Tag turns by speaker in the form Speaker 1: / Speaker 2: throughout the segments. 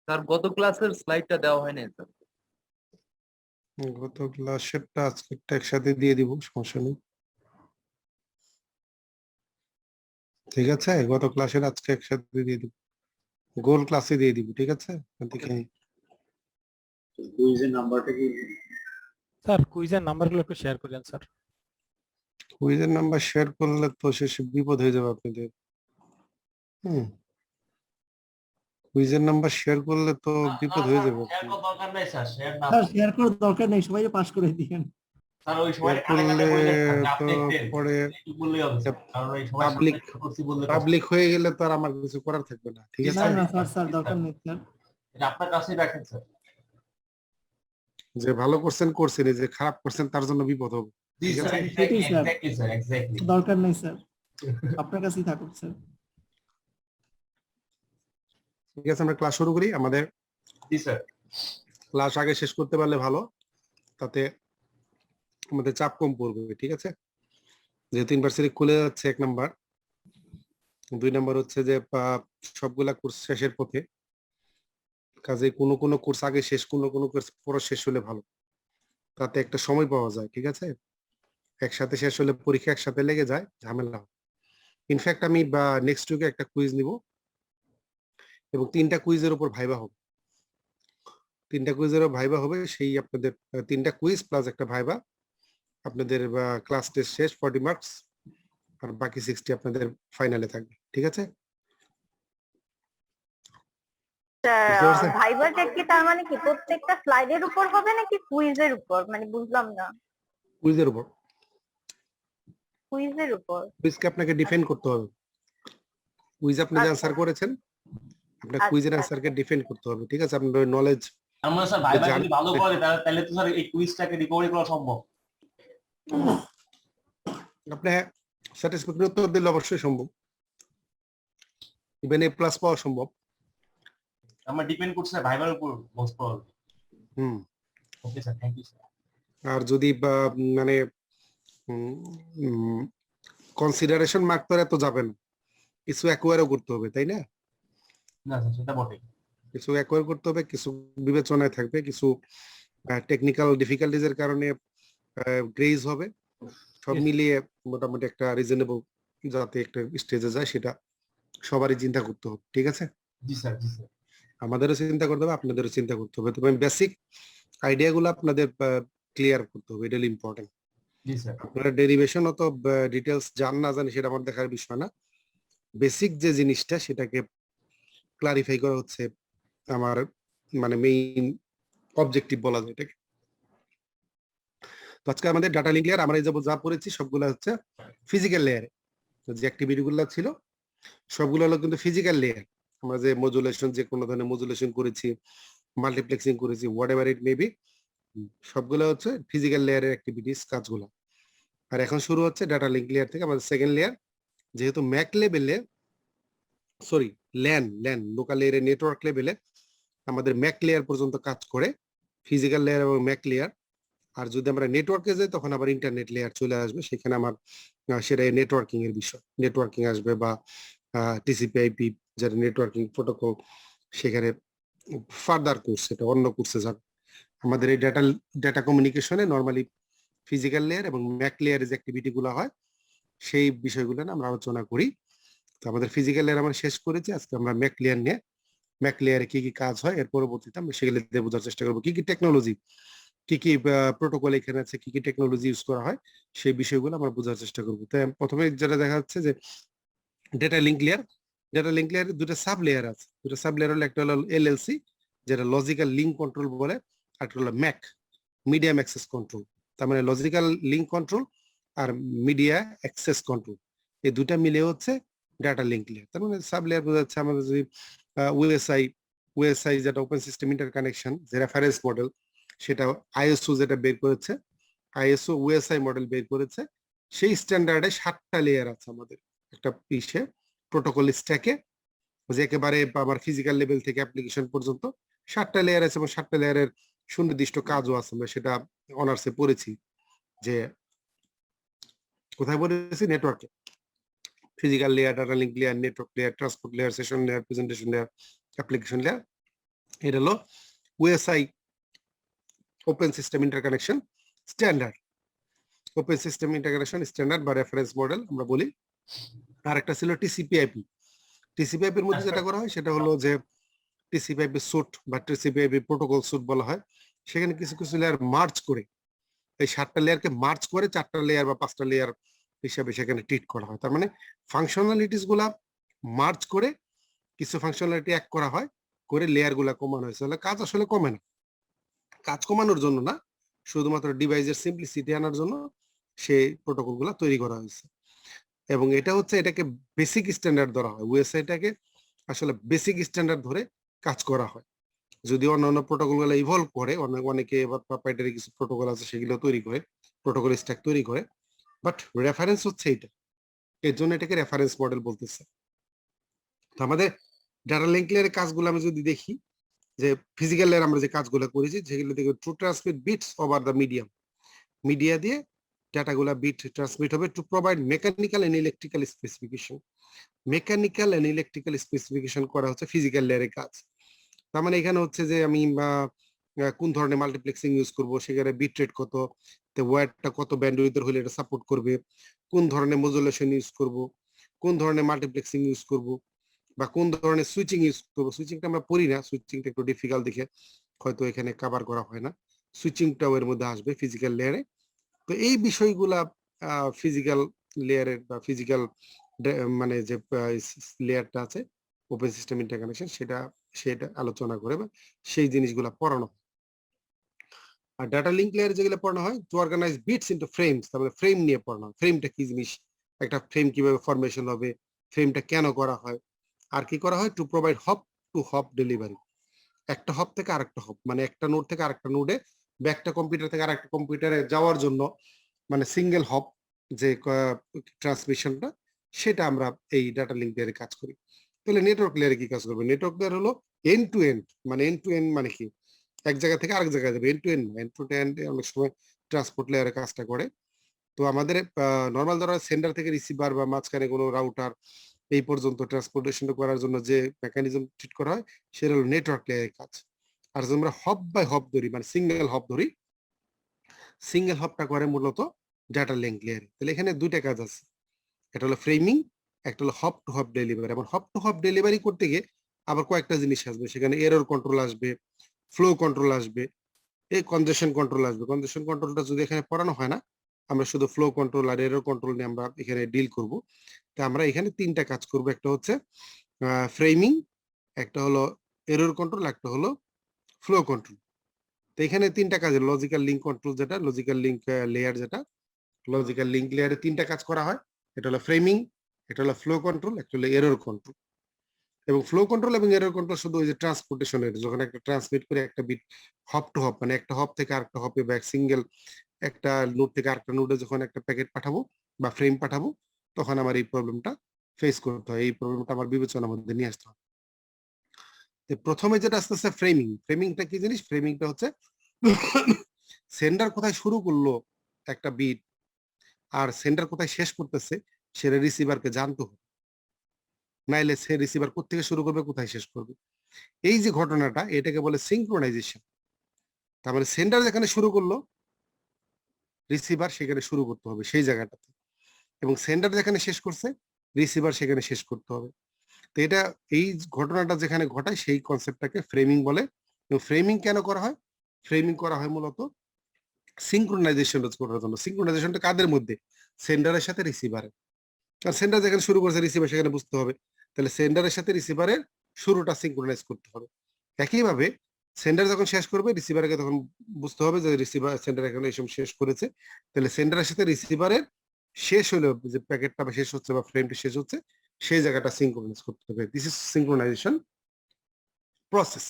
Speaker 1: Sir গত ক্লাসের স্লাইডটা দেওয়া হয়নি স্যার।
Speaker 2: গত ক্লাসেরটা আজকেরটা একসাথে দিয়ে দিব, সমস্যা নেই। ঠিক আছে, গত ক্লাসের আজকে একসাথে দিয়ে দিব, গোল ক্লাসে দিয়ে দিব। ঠিক আছে, দেখে নিই।
Speaker 3: কুইজের নাম্বারটা কি?
Speaker 4: স্যার কুইজের নাম্বারগুলো একটু শেয়ার করেন স্যার।
Speaker 2: কুইজের নাম্বার শেয়ার করলে তো শেষে বিপদ হয়ে যাবে আপনাদের। কুইজের নাম্বার শেয়ার করলে তো বিপদ হয়ে যাবে।
Speaker 3: দরকার নাই স্যার,
Speaker 5: স্যার শেয়ার করার দরকার নেই, সবাই পাস করে দিয়েন।
Speaker 3: স্যার ওই সময় পরে পাবলিক
Speaker 2: হয়ে গেলে তো আর আমার কিছু করার থাকবে না। ঠিক আছে,
Speaker 5: না না স্যার, স্যার দরকার নেই স্যার।
Speaker 3: এটা আপনার কাছেই রাখেন স্যার।
Speaker 2: যে ভালো করছেন করছেন, যে খারাপ করছেন তার জন্য বিপদ হবে।
Speaker 3: জি
Speaker 2: ঠিক
Speaker 3: স্যার,
Speaker 2: আছে,
Speaker 3: এক্স্যাক্টলি
Speaker 5: স্যার।
Speaker 3: Sir, exactly.
Speaker 5: দরকার নেই স্যার, আপনার কাছেই থাকুক স্যার।
Speaker 2: ঠিক আছে, আমরা ক্লাস শুরু করি। আমাদের
Speaker 3: জি স্যার।
Speaker 2: ক্লাস আগে শেষ করতে পারলে ভালো, তাতে আমাদের চাপ কম পড়বে। ঠিক আছে, যেহেতু ইউনিভার্সিটি খুলে যাচ্ছে, 1 নাম্বার। 2 নাম্বার হচ্ছে যে সবগুলা কোর্স শেষের পথে, কাজে কোনো কোর্স আগে শেষ, কোনো কোর্স পরে শেষ হলে ভালো, তাতে একটা সময় পাওয়া যায়। ঠিক আছে, একসাথে শেষ হলে পরীক্ষা একসাথে লেগে যায়, ঝামেলা হয়। ইনফ্যাক্ট আমি নেক্সট উইকে একটা কুইজ নিব এবং 3টা কুইজের উপর ভাইবা হবে। 3টা কুইজেরও ভাইবা হবে, সেই আপনাদের 3টা কুইজ প্লাস একটা ভাইবা। আপনাদের ক্লাস টেস্ট শেষ 40 মার্কস, আর বাকি 60 আপনাদের ফাইনালে থাকবে। ঠিক আছে,
Speaker 6: ভাইবাটা কি তার মানে কি প্রত্যেকটা স্লাইডের উপর হবে নাকি কুইজের উপর? মানে বুঝলাম না।
Speaker 2: কুইজের উপর।
Speaker 6: কুইজের উপর
Speaker 2: কুইজকে আপনাকে ডিফেন্ড করতে হবে। কুইজ আপনি যে অ্যানসার করেছেন, আপনার কুইজের অ্যানসারকে ডিফেন্ড করতে হবে। ঠিক আছে, আপনার নলেজ।
Speaker 3: আমরা স্যার ভাইবা যদি ভালো করে তাহলে তো স্যার এই কুইজটাকে রিকভারি করা সম্ভব।
Speaker 2: আপনি স্যাটিসফ্যাক্টরি উত্তর দিলে অবশ্যই সম্ভব, ইভেন A+ পাওয়া সম্ভব।
Speaker 3: আমরা ডিপেন্ড করছে ভাইবার উপর most probably. Okay sir, thank you sir.
Speaker 2: আর যদি মানে কনসিডারেশন মার্ক তো এত যাবে না, কিছু অ্যাকোয়ারও করতে হবে, তাই না?
Speaker 3: না স্যার, সেটা বটে।
Speaker 2: কিছু অ্যাকোয়ার করতে হবে, কিছু বিবেচনায় থাকবে, কিছু টেকনিক্যাল ডিফিকাল্টিজ এর কারণে গ্রেজ হবে। সব মিলিয়ে মোটামুটি একটা রিজনেবল যাতে একটা স্টেজে যায়, সেটা সবারই চিন্তা করতে হবে। ঠিক আছে,
Speaker 3: জি স্যার, জি স্যার।
Speaker 2: আমাদেরও চিন্তা করতে হবে, আপনাদেরও চিন্তা করতে হবে। তবে বেসিক আইডিয়াগুলো আপনাদের ক্লিয়ার করতে হবে, এটা ইম্পর্টেন্ট।
Speaker 3: জি স্যার।
Speaker 2: আপনারা ডেরিভেশন অত ডিটেলস জান না জানি সেটা আমার দেখার বিষয় না, বেসিক যে জিনিসটা সেটাকে ক্লারিফাই করা হচ্ছে আমার মানে মেইন অবজেক্টিভ বলা যায় এটাকে। তো আজকে আমাদের ডাটা লিঙ্ক লেয়ার, আমরা এই যা পড়েছি সবগুলো হচ্ছে ফিজিক্যাল লেয়ারে। যে অ্যাক্টিভিটি গুলো ছিল সবগুলো হলো কিন্তু ফিজিক্যাল লেয়ার। আমরা যে মডুলেশন, যে কোনো ধরনের মডুলেশন করেছি, মাল্টিপ্লেক্সিং করেছি, হোয়াট এভার ইট মেবি, সবগুলো হচ্ছে ফিজিক্যাল লেয়ারের অ্যাক্টিভিটিস, কাজগুলো। আর এখন শুরু হচ্ছে ডাটা লিঙ্ক লেয়ার থেকে আমাদের সেকেন্ড লেয়ার। যেহেতু ম্যাক লেভেলে, সরি ল্যান লোকাল লেয়ারে, নেটওয়ার্ক লেভেলে আমাদের ম্যাক লেয়ার পর্যন্ত কাজ করে, ফিজিক্যাল লেয়ার এবং ম্যাক লেয়ার। আর যদি আমরা নেটওয়ার্কে যাই তখন আবার ইন্টারনেট লেয়ার চলে আসবে, সেখানে আমার সেটা নেটওয়ার্কিং এর বিষয়, নেটওয়ার্কিং আসবে বা TCP/IP যেটা নেটওয়ার্কিং প্রোটোকল, সেখানে ফার্দার কোর্স, এটা অন্য কোর্সে যাবে। আমাদের এই ডাটা কমিউনিকেশনে নর্মালি ফিজিক্যাল লেয়ার এবং ম্যাক লেয়ারের যে অ্যাক্টিভিটি গুলো হয় সেই বিষয়গুলো না আমরা আলোচনা করি। তো আমাদের ফিজিক্যাল লেয়ার আমরা শেষ করেছি, আজকে আমরা ম্যাক লেয়ার নিয়ে, ম্যাক লেয়ারে কি কি কাজ হয় এর পরবর্তীতে আমরা সেগুলো দিয়ে বোঝার চেষ্টা করবো, কি কি টেকনোলজি, কি কি প্রোটোকল এখানে আছে, কি কি টেকনোলজি ইউজ করা হয়, সেই বিষয়গুলো আমরা বোঝার চেষ্টা করবো। তাই প্রথমে যেটা দেখা যাচ্ছে যে data link layer. Data link লেয়ারে দুটো সাব লেয়ার আছে। দুটো সাব লেয়ার হলো, একটা হলো LLC যেটা লজিক্যাল লিঙ্ক কন্ট্রোল বলে, আর একটা হলো ম্যাক, মিডিয়াম অ্যাক্সেস কন্ট্রোল। তার মানে লজিক্যাল লিঙ্ক কন্ট্রোল আর মিডিয়া অ্যাক্সেস কন্ট্রোল, এই দুটা মিলে হচ্ছে ডাটা লিঙ্ক লেয়ার। তার মানে সাব লেয়ার বোঝা যাচ্ছে আমাদের যদি ওএসআই যেটা ওপেন সিস্টেম ইন্টারকানেকশন, যে রেফারেন্স মডেল, সেটা ISO যেটা বের করেছে, ISO ওএসআই মডেল বের করেছে, সেই স্ট্যান্ডার্ডে 7টা লেয়ার আছে আমাদের একটা পিসে প্রোটোকল স্ট্যাকে, যে একেবারে আমার ফিজিক্যাল লেভেল থেকে অ্যাপ্লিকেশন পর্যন্ত 7টা লেয়ার আছে, এবং 7টা লেয়ারের সুনির্দিষ্ট কাজও আছে। আমরা সেটা অনার্সে পড়েছি, যে কোথায় পড়েছি, নেটওয়ার্কে physical layer, data link layer, network layer, transport layer, session layer, presentation layer, application layer, এটা হলো OSI open system interconnection standard, open system interconnection standard বা রেফারেন্স মডেল আমরা বলি। আর একটা ছিল টিসিপি/আইপি। টিসিপি/আইপির মধ্যে যেটা করা হয় সেটা হলো যে টিসিপি/আইপি স্যুট বা টিসিপি/আইপি প্রোটোকল স্যুট বলা হয়। সেখানে কিছু কিছু লেয়ার মার্জ করে, এই 7টা লেয়ারকে মার্জ করে 4টা লেয়ার বা 5টা লেয়ার হিসাবে সেখানে ট্রিট করা হয়। তার মানে ফাংশনালিটিস গুলা মার্জ করে কিছু ফাংশনালিটি এক করা হয়, করে লেয়ার গুলা কমানো হয়েছে। তাহলে কাজ আসলে কমে না, কাজ কমানোর জন্য না, শুধুমাত্র ডিভাইসের সিম্পলিসিটি আনার জন্য সেই প্রোটোকল গুলা তৈরি করা হয়েছে। এবং এটা হচ্ছে, এটাকে বেসিক স্ট্যান্ডার্ড ধরা হয়। ওএসআইটাকে আসলে বেসিক স্ট্যান্ডার্ড ধরে কাজ করা হয়। যদি অন্যান্য প্রোটোকল গুলো ইভলভ করে, অনেকে এবার প্রপ্রাইটারি কিছু প্রোটোকল আছে সেগুলো তৈরি করে, প্রোটোকল স্ট্যাক তৈরি করে, বাট রেফারেন্স হচ্ছে এটা, এর জন্য এটাকে রেফারেন্স মডেল বলতেছে। তো আমাদের ডাটা লিঙ্ক লেয়ারের কাজগুলো আমি যদি দেখি, যে ফিজিক্যাল লেয়ার আমরা যে কাজগুলো করেছি সেগুলো থেকে to transmit bits over the medium, media দিয়ে ডাটাগুলা বিট ট্রান্সমিট হবে to provide mechanical and electrical specification. Mechanical and electrical specification করা হচ্ছে ফিজিক্যাল লেয়ারের কাজ। তার মানে এখানে হচ্ছে যে আমি কোন ধরনের মাল্টিপ্লেক্সিং ইউজ করব, সেখানে বিট রেট কত, ওয়্যারটা কত ব্যান্ডউইথের হলে এটা সাপোর্ট করবে, কোন ধরনের মডুলেশন ইউজ করব, কোন ধরনের মাল্টিপ্লেক্সিং ইউজ করব, বা কোন ধরনের সুইচিং ইউজ করব। সুইচিংটা আমরা পড়ি না, সুইচিংটা একটু ডিফিকাল্ট দেখে হয়তো এখানে কভার করা হয় না, সুইচিংটাও এর মধ্যে আসবে ফিজিক্যাল লেয়ারে। তো এই বিষয়গুলা ফিজিক্যাল লেয়ারের বা ফিজিক্যাল মানে যে লেয়ারটা আছে ওপেন সিস্টেম ইন্টারকানেকশন, সেটা আলোচনা করে বা সেই জিনিসগুলা পড়ানো হয়। আর ডাটা লিঙ্ক লেয়ারে যেগুলো পড়ানো হয়, to organise bits into frames, তারপরে ফ্রেম নিয়ে পড়ানো হয়। ফ্রেমটা কি জিনিস, একটা ফ্রেম কিভাবে ফরমেশন হবে, ফ্রেমটা কেন করা হয়, আর কি করা হয়, to provide hop to hop delivery. একটা হপ থেকে আরেকটা হপ, মানে একটা নোড থেকে আরেকটা নোডে বা একটা কম্পিউটার থেকে আরেকটা কম্পিউটারে যাওয়ার জন্য, মানে সিঙ্গেল হপ যে ট্রান্সমিশনটা, সেটা আমরা এই ডাটা লিঙ্ক লেয়ারে কাজ করি। তাহলে নেটওয়ার্ক লেয়ারে কি কাজ করবে? নেটওয়ার্ক লেয়ার হলো এন্ড টু এন্ড, মানে এন্ড টু এন্ড মানে কি, এক জায়গা থেকে আরেক জায়গায় যাবে, end to end. End to end অনেক সময় ট্রান্সপোর্ট লেয়ারে কাজটা করে। তো আমাদের নর্মাল ধরো সেন্ডার থেকে রিসিভার বা মাঝখানে কোনো রাউটার এই পর্যন্ত ট্রান্সপোর্টেশন করার জন্য যে মেকানিজম ট্রিট করা হয়, সেটা হলো নেটওয়ার্ক লেয়ারের কাজ। আর যদি আমরা হপ বাই হপ ধরি, মানে সিঙ্গেল হপ ধরি, সিঙ্গেল হপটা করে মূলত ডাটা লিঙ্ক লেয়ারে। তাহলে এখানে দুইটা কাজ আছে, একটা হলো ফ্রেমিং, একটা হলো হপ টু হপ ডেলিভারি। এবং হপ টু হপ ডেলিভারি করতে গিয়ে আবার কয়েকটা জিনিস আসবে, সেখানে এরর কন্ট্রোল আসবে, ফ্লো কন্ট্রোল আসবে, এই কনজেশন কন্ট্রোল আসবে। কনজেশন কন্ট্রোলটা যদি এখানে পড়ানো হয় না, আমরা শুধু ফ্লো কন্ট্রোল আর এরর কন্ট্রোল নিয়ে আমরা এখানে ডিল করব। তো আমরা এখানে 3টা কাজ করব, একটা হচ্ছে ফ্রেমিং, একটা হলো এরর কন্ট্রোল, একটা হলো ফ্লো কন্ট্রোল। তো এখানে 3টা কাজ, লজিক্যাল লিঙ্ক কন্ট্রোল যেটা, লজিক্যাল লিঙ্ক লেয়ার যেটা, লজিক্যাল লিঙ্ক লেয়ারে 3টা কাজ করা হয়। এটা হলো ফ্রেমিং, এটা হলো ফ্লো কন্ট্রোল, একটা হলো এরর কন্ট্রোল। এবং ফ্লো কন্ট্রোল এবং এরর কন্ট্রোল শুধু ওই যে ট্রান্সপোর্টেশনের, যখন একটা ট্রান্সমিট করে একটা বিট হপ টু হপ, মানে একটা হপ থেকে আরেকটা হপে বা সিঙ্গেল একটা নোড থেকে আরেকটা নোডে যখন একটা প্যাকেট পাঠাবো বা ফ্রেম পাঠাবো, তখন আমার এই প্রবলেমটা ফেস করতে হয়, এই প্রবলেমটা আমার বিবেচনার মধ্যে নিয়ে আসতে হয়। প্রথমে যেটা আসতেছে ফ্রেমিং। ফ্রেমিংটা কি জিনিস? ফ্রেমিংটা হচ্ছে সেন্ডার কোথায় শুরু করলো একটা বিট আর সেন্ডার কোথায় শেষ করতেছে, সেটা রিসিভারকে জানতে হবে, নাইলে সে রিসিভার কোথেকে শুরু করবে কোথায় শেষ করবে। এই যে ঘটনাটা, এটাকে বলে সিঙ্ক্রোনাইজেশন। তার মানে সেন্ডার যেখানে শুরু করলো, রিসিভার সেখানে শুরু করতে হবে সেই জায়গাটাতে, এবং সেন্ডার যেখানে শেষ করছে, রিসিভার সেখানে শেষ করতে হবে। তো এটা, এই ঘটনাটা যেখানে ঘটায় সেই কনসেপ্টটাকে ফ্রেমিং বলে। এবং ফ্রেমিং কেন করা হয়? ফ্রেমিং করা হয় মূলত সিঙ্ক্রোনাইজেশন করার জন্য। সিঙ্ক্রোনাইজেশনটা কাদের মধ্যে? সেন্ডারের সাথে রিসিভারের। কারণ সেন্ডার যেখানে শুরু করছে, রিসিভার সেখানে বুঝতে হবে, তাহলে সেন্ডারের সাথে রিসিভারের শুরুটা সিঙ্ক্রোনাইজ করতে হবে। একইভাবে সেন্ডার যখন শেষ করবে, রিসিভারকে তখন বুঝতে হবে যে রিসিভার সেন্ডার এখানে এসব শেষ করেছে, তাহলে সেন্ডারের সাথে রিসিভারের শেষ হলো, যে প্যাকেটটা শেষ হচ্ছে বা ফ্রেমটা শেষ হচ্ছে, সেই জায়গাটা সিঙ্ক্রোনাইজ করতে হবে। This is synchronisation process.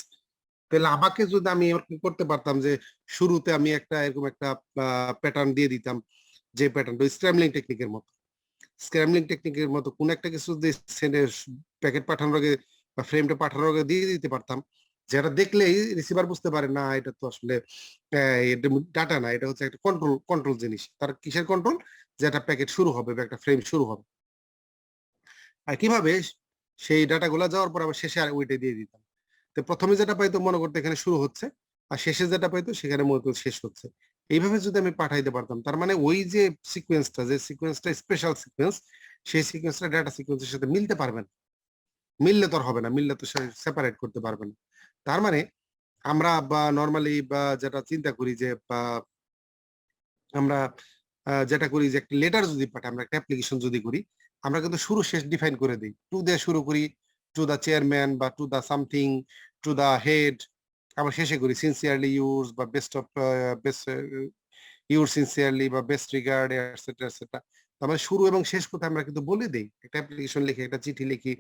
Speaker 2: তাহলে আমাকে যদি আমি এরকম করতে পারতাম যে শুরুতে আমি একটা এরকম একটা প্যাটার্ন দিয়ে দিতাম, যে প্যাটার্নটা স্ক্র্যামলিং টেকনিকের মতো, স্ক্র্যামলিং টেকনিকের মতো কোন একটা কিছু যে প্যাকেট পাঠানোর আগে বা ফ্রেমটা পাঠানোর আগে দিয়ে দিতে পারতাম, যেটা দেখলেই রিসিভার বুঝতে পারে না এটা তো আসলে ডাটা না, এটা হচ্ছে একটা কন্ট্রোল জিনিস। তার কিসের কন্ট্রোল? যে একটা প্যাকেট শুরু হবে বা একটা ফ্রেম শুরু হবে। আর কিভাবে সেই ডাটাগুলো যাওয়ার পর আবার শেষে আর ওইটা দিয়ে দিতাম। তো প্রথমে যেটা পাইতো মনে করতে এখানে শুরু হচ্ছে, আর শেষে যেটা পাইতো সেখানে মনে করতো শেষ হচ্ছে। এইভাবে যদি আমি পাঠাইতে পারতাম, তার মানে ওই যে সিকোয়েন্সটা স্পেশাল সিকোয়েন্স, সেই সিকোয়েন্সটা ডাটা সিকোয়েন্সের সাথে মিলতে পারবে না। মিললে তো আর হবে না, মিললে তো সেপারেট করতে পারবে না। তার মানে আমরা বা নর্মালি বা যেটা চিন্তা করি যে বা আমরা যেটা করি যে একটা লেটার যদি পাঠাই, আমরা একটা অ্যাপ্লিকেশন যদি করি, আমরা কিন্তু শুরু শেষ ডিফাইন করে দিই। টু দিয়ে শুরু করি, টু দা চেয়ারম্যান বা to the something, to the head, আমরা শেষে করি সিনসিয়ারলি ইউজ বা best of best your sincerely বা বেস্ট রিগার্ড এটসেট্রা এটসেট্রা। আমরা শুরু এবং শেষ কোথায় আমরা কিন্তু বলে দিই। একটা অ্যাপ্লিকেশন লিখি, একটা চিঠি লিখি,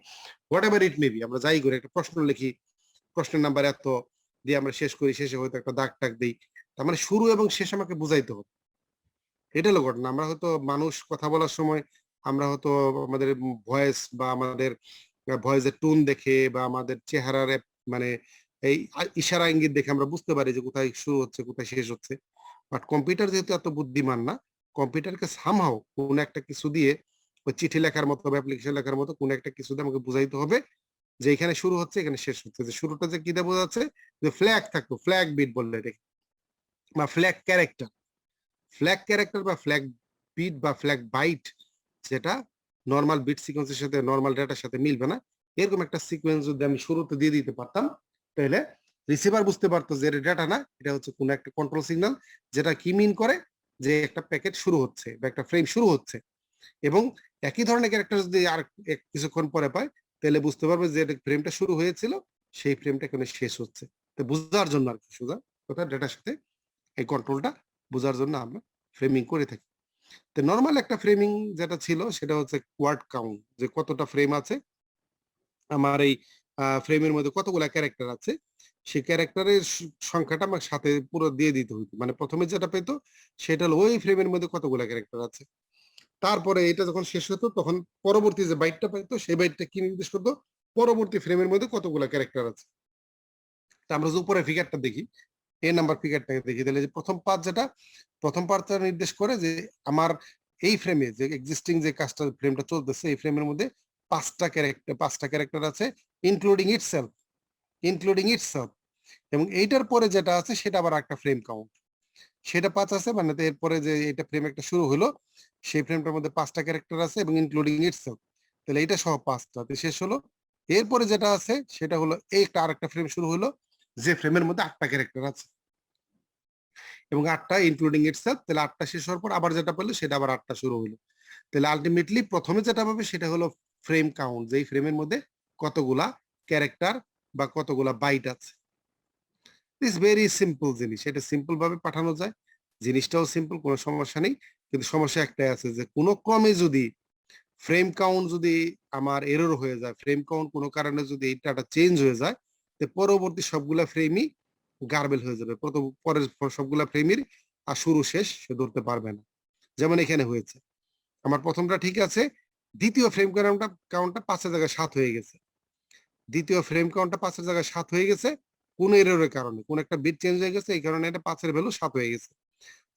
Speaker 2: what ever it may B, আমরা যাই করি, একটা প্রশ্ন লিখি, প্রশ্নের নাম্বার এত দিয়ে আমরা শেষ করি, শেষে হয়তো একটা দাগ টাগ দিই। তার মানে শুরু এবং শেষ আমাকে বুঝাইতে হবে। এটা হলো ঘটনা। আমরা হয়তো মানুষ কথা বলার সময় আমরা হয়তো আমাদের ভয়েস বা আমাদের ভয়েসের টোন দেখে বা আমাদের চেহারার মানে এই ইশারা ইঙ্গিত দেখে আমরা বুঝতে পারি যে কোথায় শুরু হচ্ছে কোথায় শেষ হচ্ছে। বাট কম্পিউটার যেহেতু এত বুদ্ধিমান না, কম্পিউটারকে সামহাও কোন একটা কিছু দিয়ে, ওই চিঠি লেখার মতো বা অ্যাপ্লিকেশন লেখার মতো কোন একটা কিছু দিয়ে আমাকে বুঝাইতে হবে যে এখানে শুরু হচ্ছে এখানে শেষ হচ্ছে। যে শুরুটা যে কি দিয়ে বোঝাচ্ছে, যে ফ্ল্যাগ থাকতো, ফ্ল্যাগ বিট বললে এটাকে, বা ফ্ল্যাগ ক্যারেক্টার। ফ্ল্যাগ ক্যারেক্টার বা ফ্ল্যাগ বিট বা ফ্ল্যাগ বাইট, যেটা নর্মাল বিট সিকোয়েন্সের সাথে নর্মাল ডেটার সাথে মিলবে না, এরকম একটা সিকোয়েন্স যদি আমি শুরুতে দিয়ে দিতে পারতাম, তাহলে রিসিভার বুঝতে পারতো যে এটা ডেটা না, এটা হচ্ছে কোন একটা কন্ট্রোল সিগন্যাল, যেটা কি মিন করে যে একটা প্যাকেট শুরু হচ্ছে বা একটা ফ্রেম শুরু হচ্ছে। এবং একই ধরনের ক্যারেক্টার যদি আর কিছুক্ষণ পরে পায়, তাহলে বুঝতে পারবে যে ফ্রেমটা শুরু হয়েছিল, সেই ফ্রেমটা এখানে শেষ হচ্ছে। তো বোঝার জন্য আর কি, সোজা কথা ডেটার সাথে এই কন্ট্রোলটা বোঝার জন্য আমরা ফ্রেমিং করে থাকি। তো নর্মাল একটা ফ্রেমিং যেটা ছিল সেটা হচ্ছে ওয়ার্ড কাউন্ট, যে কতটা ফ্রেম আছে আমার এই ফ্রেমের মধ্যে, কতগুলা ক্যারেক্টার আছে, সেই ক্যারেক্টারের সংখ্যাটা আমার সাথে পুরো দিয়ে দিতে হইতো। মানে প্রথমে যেটা পেতো সেটা হলো ওই ফ্রেমের মধ্যে কতগুলা ক্যারেক্টার আছে। তারপরে এটা যখন শেষ হতো তখন পরবর্তী যে বাইটটা পাইতো সেই বাইটটা কি নির্দেশ করতো, পরবর্তী ফ্রেমের মধ্যে কতগুলা ক্যারেক্টার আছে। তা আমরা যে উপরে ফিগারটা দেখি, এ নাম্বার ফিগারটাকে দেখি, তাহলে যে প্রথম পার্টটা নির্দেশ করে যে আমার এই ফ্রেমে যে এক্সিস্টিং যে কাজটা ফ্রেমটা চলতেছে, এই ফ্রেমের মধ্যে পাঁচটা ক্যারেক্টার আছে, ইনক্লুডিং ইটসেলফ। এবং এইটার পরে যেটা আছে সেটা আবার একটা ফ্রেম কাউন্ট, সেটা 5 আছে। মানে এরপরে যে এটা ফ্রেম একটা শুরু হলো, সেই ফ্রেমটার মধ্যে 5টা ক্যারেক্টার আছে এবং ইনক্লুডিং ইটসেলফ, তাহলে এটা সহ 5টা শেষ হলো। এরপরে যেটা আছে সেটা হলো এইটা আরেকটা ফ্রেম শুরু হলো, যে ফ্রেমের মধ্যে 8টা ক্যারেক্টার আছে এবং 8টা ইনক্লুডিং ইটসেলফ, তাহলে 8টা শেষ হওয়ার পর আবার যেটা পেলো সেটা আবার 8টা শুরু হলো। তাহলে আলটিমেটলি প্রথমে যেটা পাবে সেটা হলো ফ্রেম কাউন্ট, যে এই ফ্রেমের মধ্যে কতগুলা ক্যারেক্টার বা কতগুলা বাইট আছে। ইটস ভেরি সিম্পল জিনিস, এটা সিম্পল ভাবে পাঠানো যায়, জিনিসটাও সিম্পল, কোনো সমস্যা নেই। কিন্তু সমস্যা একটাই আছে যে কোনো ক্রমে যদি ফ্রেম কাউন্ট যদি আমার এরর হয়ে যায়, ফ্রেম কাউন্ট কোনো কারণে যদি এই ডাটা চেঞ্জ হয়ে যায়, তো পরবর্তী সবগুলা ফ্রেমই গার্বেল হয়ে যাবে। পরের সবগুলা ফ্রেমের আর শুরু শেষ সে ধরতে পারবে না। যেমন এখানে হয়েছে, আমার প্রথমটা ঠিক আছে, দ্বিতীয় ফ্রেম কাউন্টটা 5-এর জায়গায় 7 হয়ে গেছে। দ্বিতীয় ফ্রেম কাউন্টটা 5-এর জায়গায় 7 হয়ে গেছে কোন এররের কারণে, কোন একটা বিট চেঞ্জ হয়ে গেছে, এই কারণে এটা 5-এর ভ্যালু 7 হয়ে গেছে।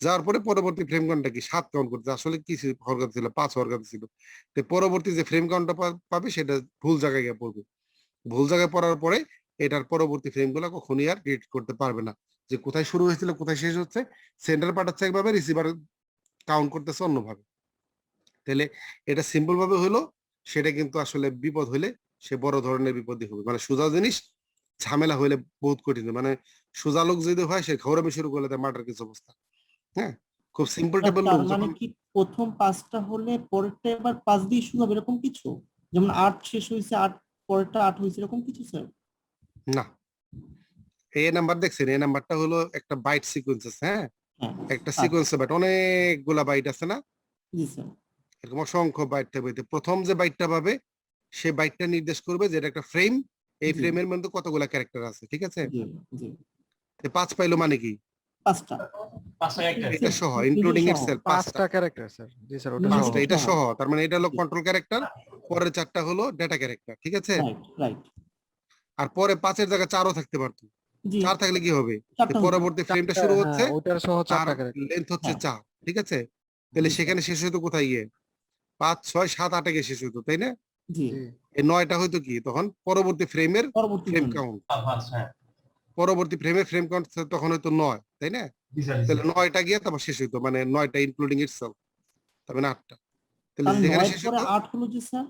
Speaker 2: যাওয়ার পরে পরবর্তী ফ্রেম কাউন্টটা কি 7 কাউন্ট করতে, আসলে কি হওয়ার কথা ছিল 5 হওয়ার কথা ছিল। তো পরবর্তী যে ফ্রেম কাউন্টটা পাবে সেটা ভুল জায়গায় গিয়ে পড়বে। ভুল জায়গায় পড়ার পরে এটার পরবর্তী ফ্রেমগুলো কখনই আর ক্রিয়েট করতে পারবে না, যে কোথায় শুরু হয়েছিল কোথায় শেষ হচ্ছে, সেন্টার পাঠাচ্ছে একভাবে, রিসিভার কাউন্ট করতেছে অন্যভাবে। তাহলে এটা সিম্পল ভাবে হলো, সেটা কিন্তু আসলে বিপদ হলে সে বড় ধরনের বিপদই হবে। মানে সোজা জিনিস ঝামেলা হইলে বহুত কঠিন, মানে সোজা লোক যদি হয় সে ঘৌরামি শুরু করলে তার মার্ডার কিছু অবস্থা। হ্যাঁ, খুব সিম্পল টেবল লোক
Speaker 5: তার মানে কি প্রথম 5টা হলে পরেরটা এবার 5 দিয়ে শুরু হবে এরকম কিছু, যেমন 8 শেষ হয়েছে 8 পরেরটা 8 হয়েছে এরকম কিছু স্যার?
Speaker 2: না, এ নাম্বার দেখছেন, এ নাম্বারটা হলো একটা বাইট সিকোয়েন্স আছে। হ্যাঁ,
Speaker 5: হ্যাঁ
Speaker 2: একটা সিকোয়েন্সে বাইট অনেকগুলা বাইট আছে না,
Speaker 5: জি স্যার।
Speaker 2: এরকম অসংখ্য বাইট থাকবে। প্রথম যে বাইটটা পাবে সে বাইটটা নির্দেশ করবে যে এটা একটা ফ্রেম, এই ফ্রেমের মধ্যে কতগুলা ক্যারেক্টার আছে, ঠিক আছে।
Speaker 5: জি জি
Speaker 2: 5 পাইলো মানে কি
Speaker 5: 5টা
Speaker 2: এটা সহ ইনক্লুডিং ইটসেলফ
Speaker 4: 5টা ক্যারেক্টার স্যার। জি স্যার, ওটা সহ।
Speaker 2: 5টা এটা সহ, তার মানে এটা হলো কন্ট্রোল ক্যারেক্টার, পরের 4টা হলো ডেটা ক্যারেক্টার, ঠিক আছে।
Speaker 5: Right right.
Speaker 2: আর পরে 5-এর জায়গায় 4ও থাকতে পারতো,
Speaker 5: জি
Speaker 2: 4 থাকলে কি হবে,
Speaker 5: চারটা হতো।
Speaker 2: পরবর্তী ফ্রেমটা শুরু হচ্ছে,
Speaker 4: হ্যাঁ, ওটার সহ 4টা ক্যারেক্টার।
Speaker 2: লেন্থ হচ্ছে
Speaker 5: হ্যাঁ।
Speaker 2: 4, ঠিক আছে। তাহলে সেখানে শেষ হতো কোথায় গিয়ে, 5, 6, 7, 8 গিয়ে শেষ হতো, তাই না।
Speaker 5: জি
Speaker 2: এই 9টা হয়তো কি তখন পরবর্তী ফ্রেমের
Speaker 5: পরবর্তী
Speaker 2: ফ্রেম
Speaker 5: জন্য।
Speaker 2: কাউন্ট,
Speaker 3: ফার্স্ট, হ্যাঁ
Speaker 2: পরবর্তী ফ্রেমের ফ্রেম কাউন্ট তখন হয়তো 9, তাই না?
Speaker 3: জি স্যার,
Speaker 2: তাহলে 9টা গিয়ে তারপর শেষ হইতো, মানে 9টা ইনক্লুডিং ইটসেলফ, তার মানে 8টা। তাহলে
Speaker 5: তাহলে
Speaker 2: যেখানে
Speaker 5: 9
Speaker 2: শেষ
Speaker 5: পরে
Speaker 2: হতো,
Speaker 5: 8 হলো যে স্যার।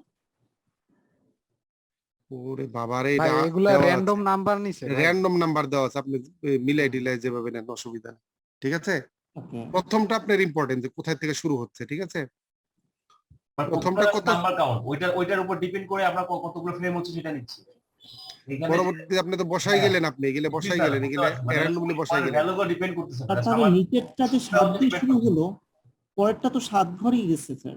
Speaker 2: ওরে বাবারে,
Speaker 4: ভাই
Speaker 2: এটা
Speaker 4: এগুলা
Speaker 2: দেওয়া
Speaker 4: র্যান্ডম নাম্বার নিছে ভাই।
Speaker 2: র্যান্ডম নাম্বার দেওয়া আছে, আপনি মিলাই টিলাই যেভাবে নেন অসুবিধা নেই, ঠিক আছে?
Speaker 5: ওকে
Speaker 2: প্রথমটা আপনার ইম্পর্টেন্ট, যে কোথায় থেকে শুরু হচ্ছে, ঠিক আছে? প্রথমটা কত,
Speaker 3: নাম্বার কাউন্ট ওইটার উপর ডিপেন্ড করে আমরা কতগুলো ফ্রেম হচ্ছে সেটা নিচ্ছি এখানে।
Speaker 2: পরবর্তী আপনি তো বসাই
Speaker 3: হ্যাঁ।
Speaker 2: গেলেন, আপনি এগুলো বসাই গেলেন, এগুলো র্যান্ডমলি বসাই গেলেন।
Speaker 3: ভ্যালুগুলো ডিপেন্ড করতেছে
Speaker 5: আর তাহলে নিচেরটাতে 7 দিয়ে শুরু হলো, পরেরটা তো 7 ঘরেই গেছে স্যার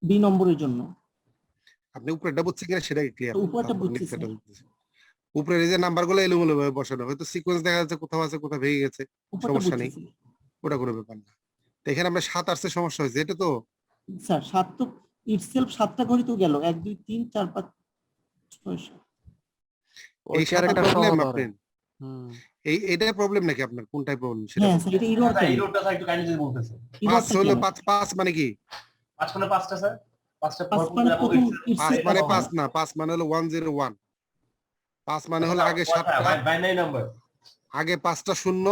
Speaker 5: বি নম্বরের জন্য।
Speaker 2: আপনি উপরেরটা বুঝছেন কিনা সেটাই ক্লিয়ার,
Speaker 5: উপরেরটা বুঝছি স্যার।
Speaker 2: উপরের এই যে নাম্বারগুলো এলোমেলো ভাবে বসানো, হয়তো সিকোয়েন্স দেখা যাচ্ছে কোথাও আছে কোথাও ভেঙে গেছে,
Speaker 5: উপরটা
Speaker 2: সমস্যা নেই,
Speaker 5: বুঝছি
Speaker 2: ওটা কোনো ব্যাপার না। তো এখানে আমরা 7 আসছে, সমস্যা হয়েছে, এটা তো
Speaker 5: স্যার। 7 তো ইটসেলফ 7টা ঘরই তো গেল, 1 2 3 4 5 6 7।
Speaker 4: ওই
Speaker 2: এই 7টা
Speaker 4: ক্যারেক্টার সহ
Speaker 2: প্রবলেম
Speaker 4: ধরে।
Speaker 2: আপনার,
Speaker 4: হুম।
Speaker 2: এটাই প্রবলেম নাকি আপনার, কোনটাই প্রবলেম সেটা
Speaker 5: হ্যাঁ
Speaker 2: বলুন।
Speaker 5: স্যার, এটা এরর কেন?
Speaker 3: ইরোডটা স্যার একটু কাইন্ডলি যদি বলতেছে।
Speaker 2: 5 হলো 5 মানে কি?
Speaker 3: 5 মানে 5টা স্যার, 5টা
Speaker 5: 5 মানে প্রথম
Speaker 2: 5 মানে
Speaker 5: ইটসেলফ
Speaker 2: 5 না, 5 মানে হলো 101, 5 মানে হলো আগে 7টা,
Speaker 3: বাইনারি নাম্বার।
Speaker 2: আগে 5টা শূন্য,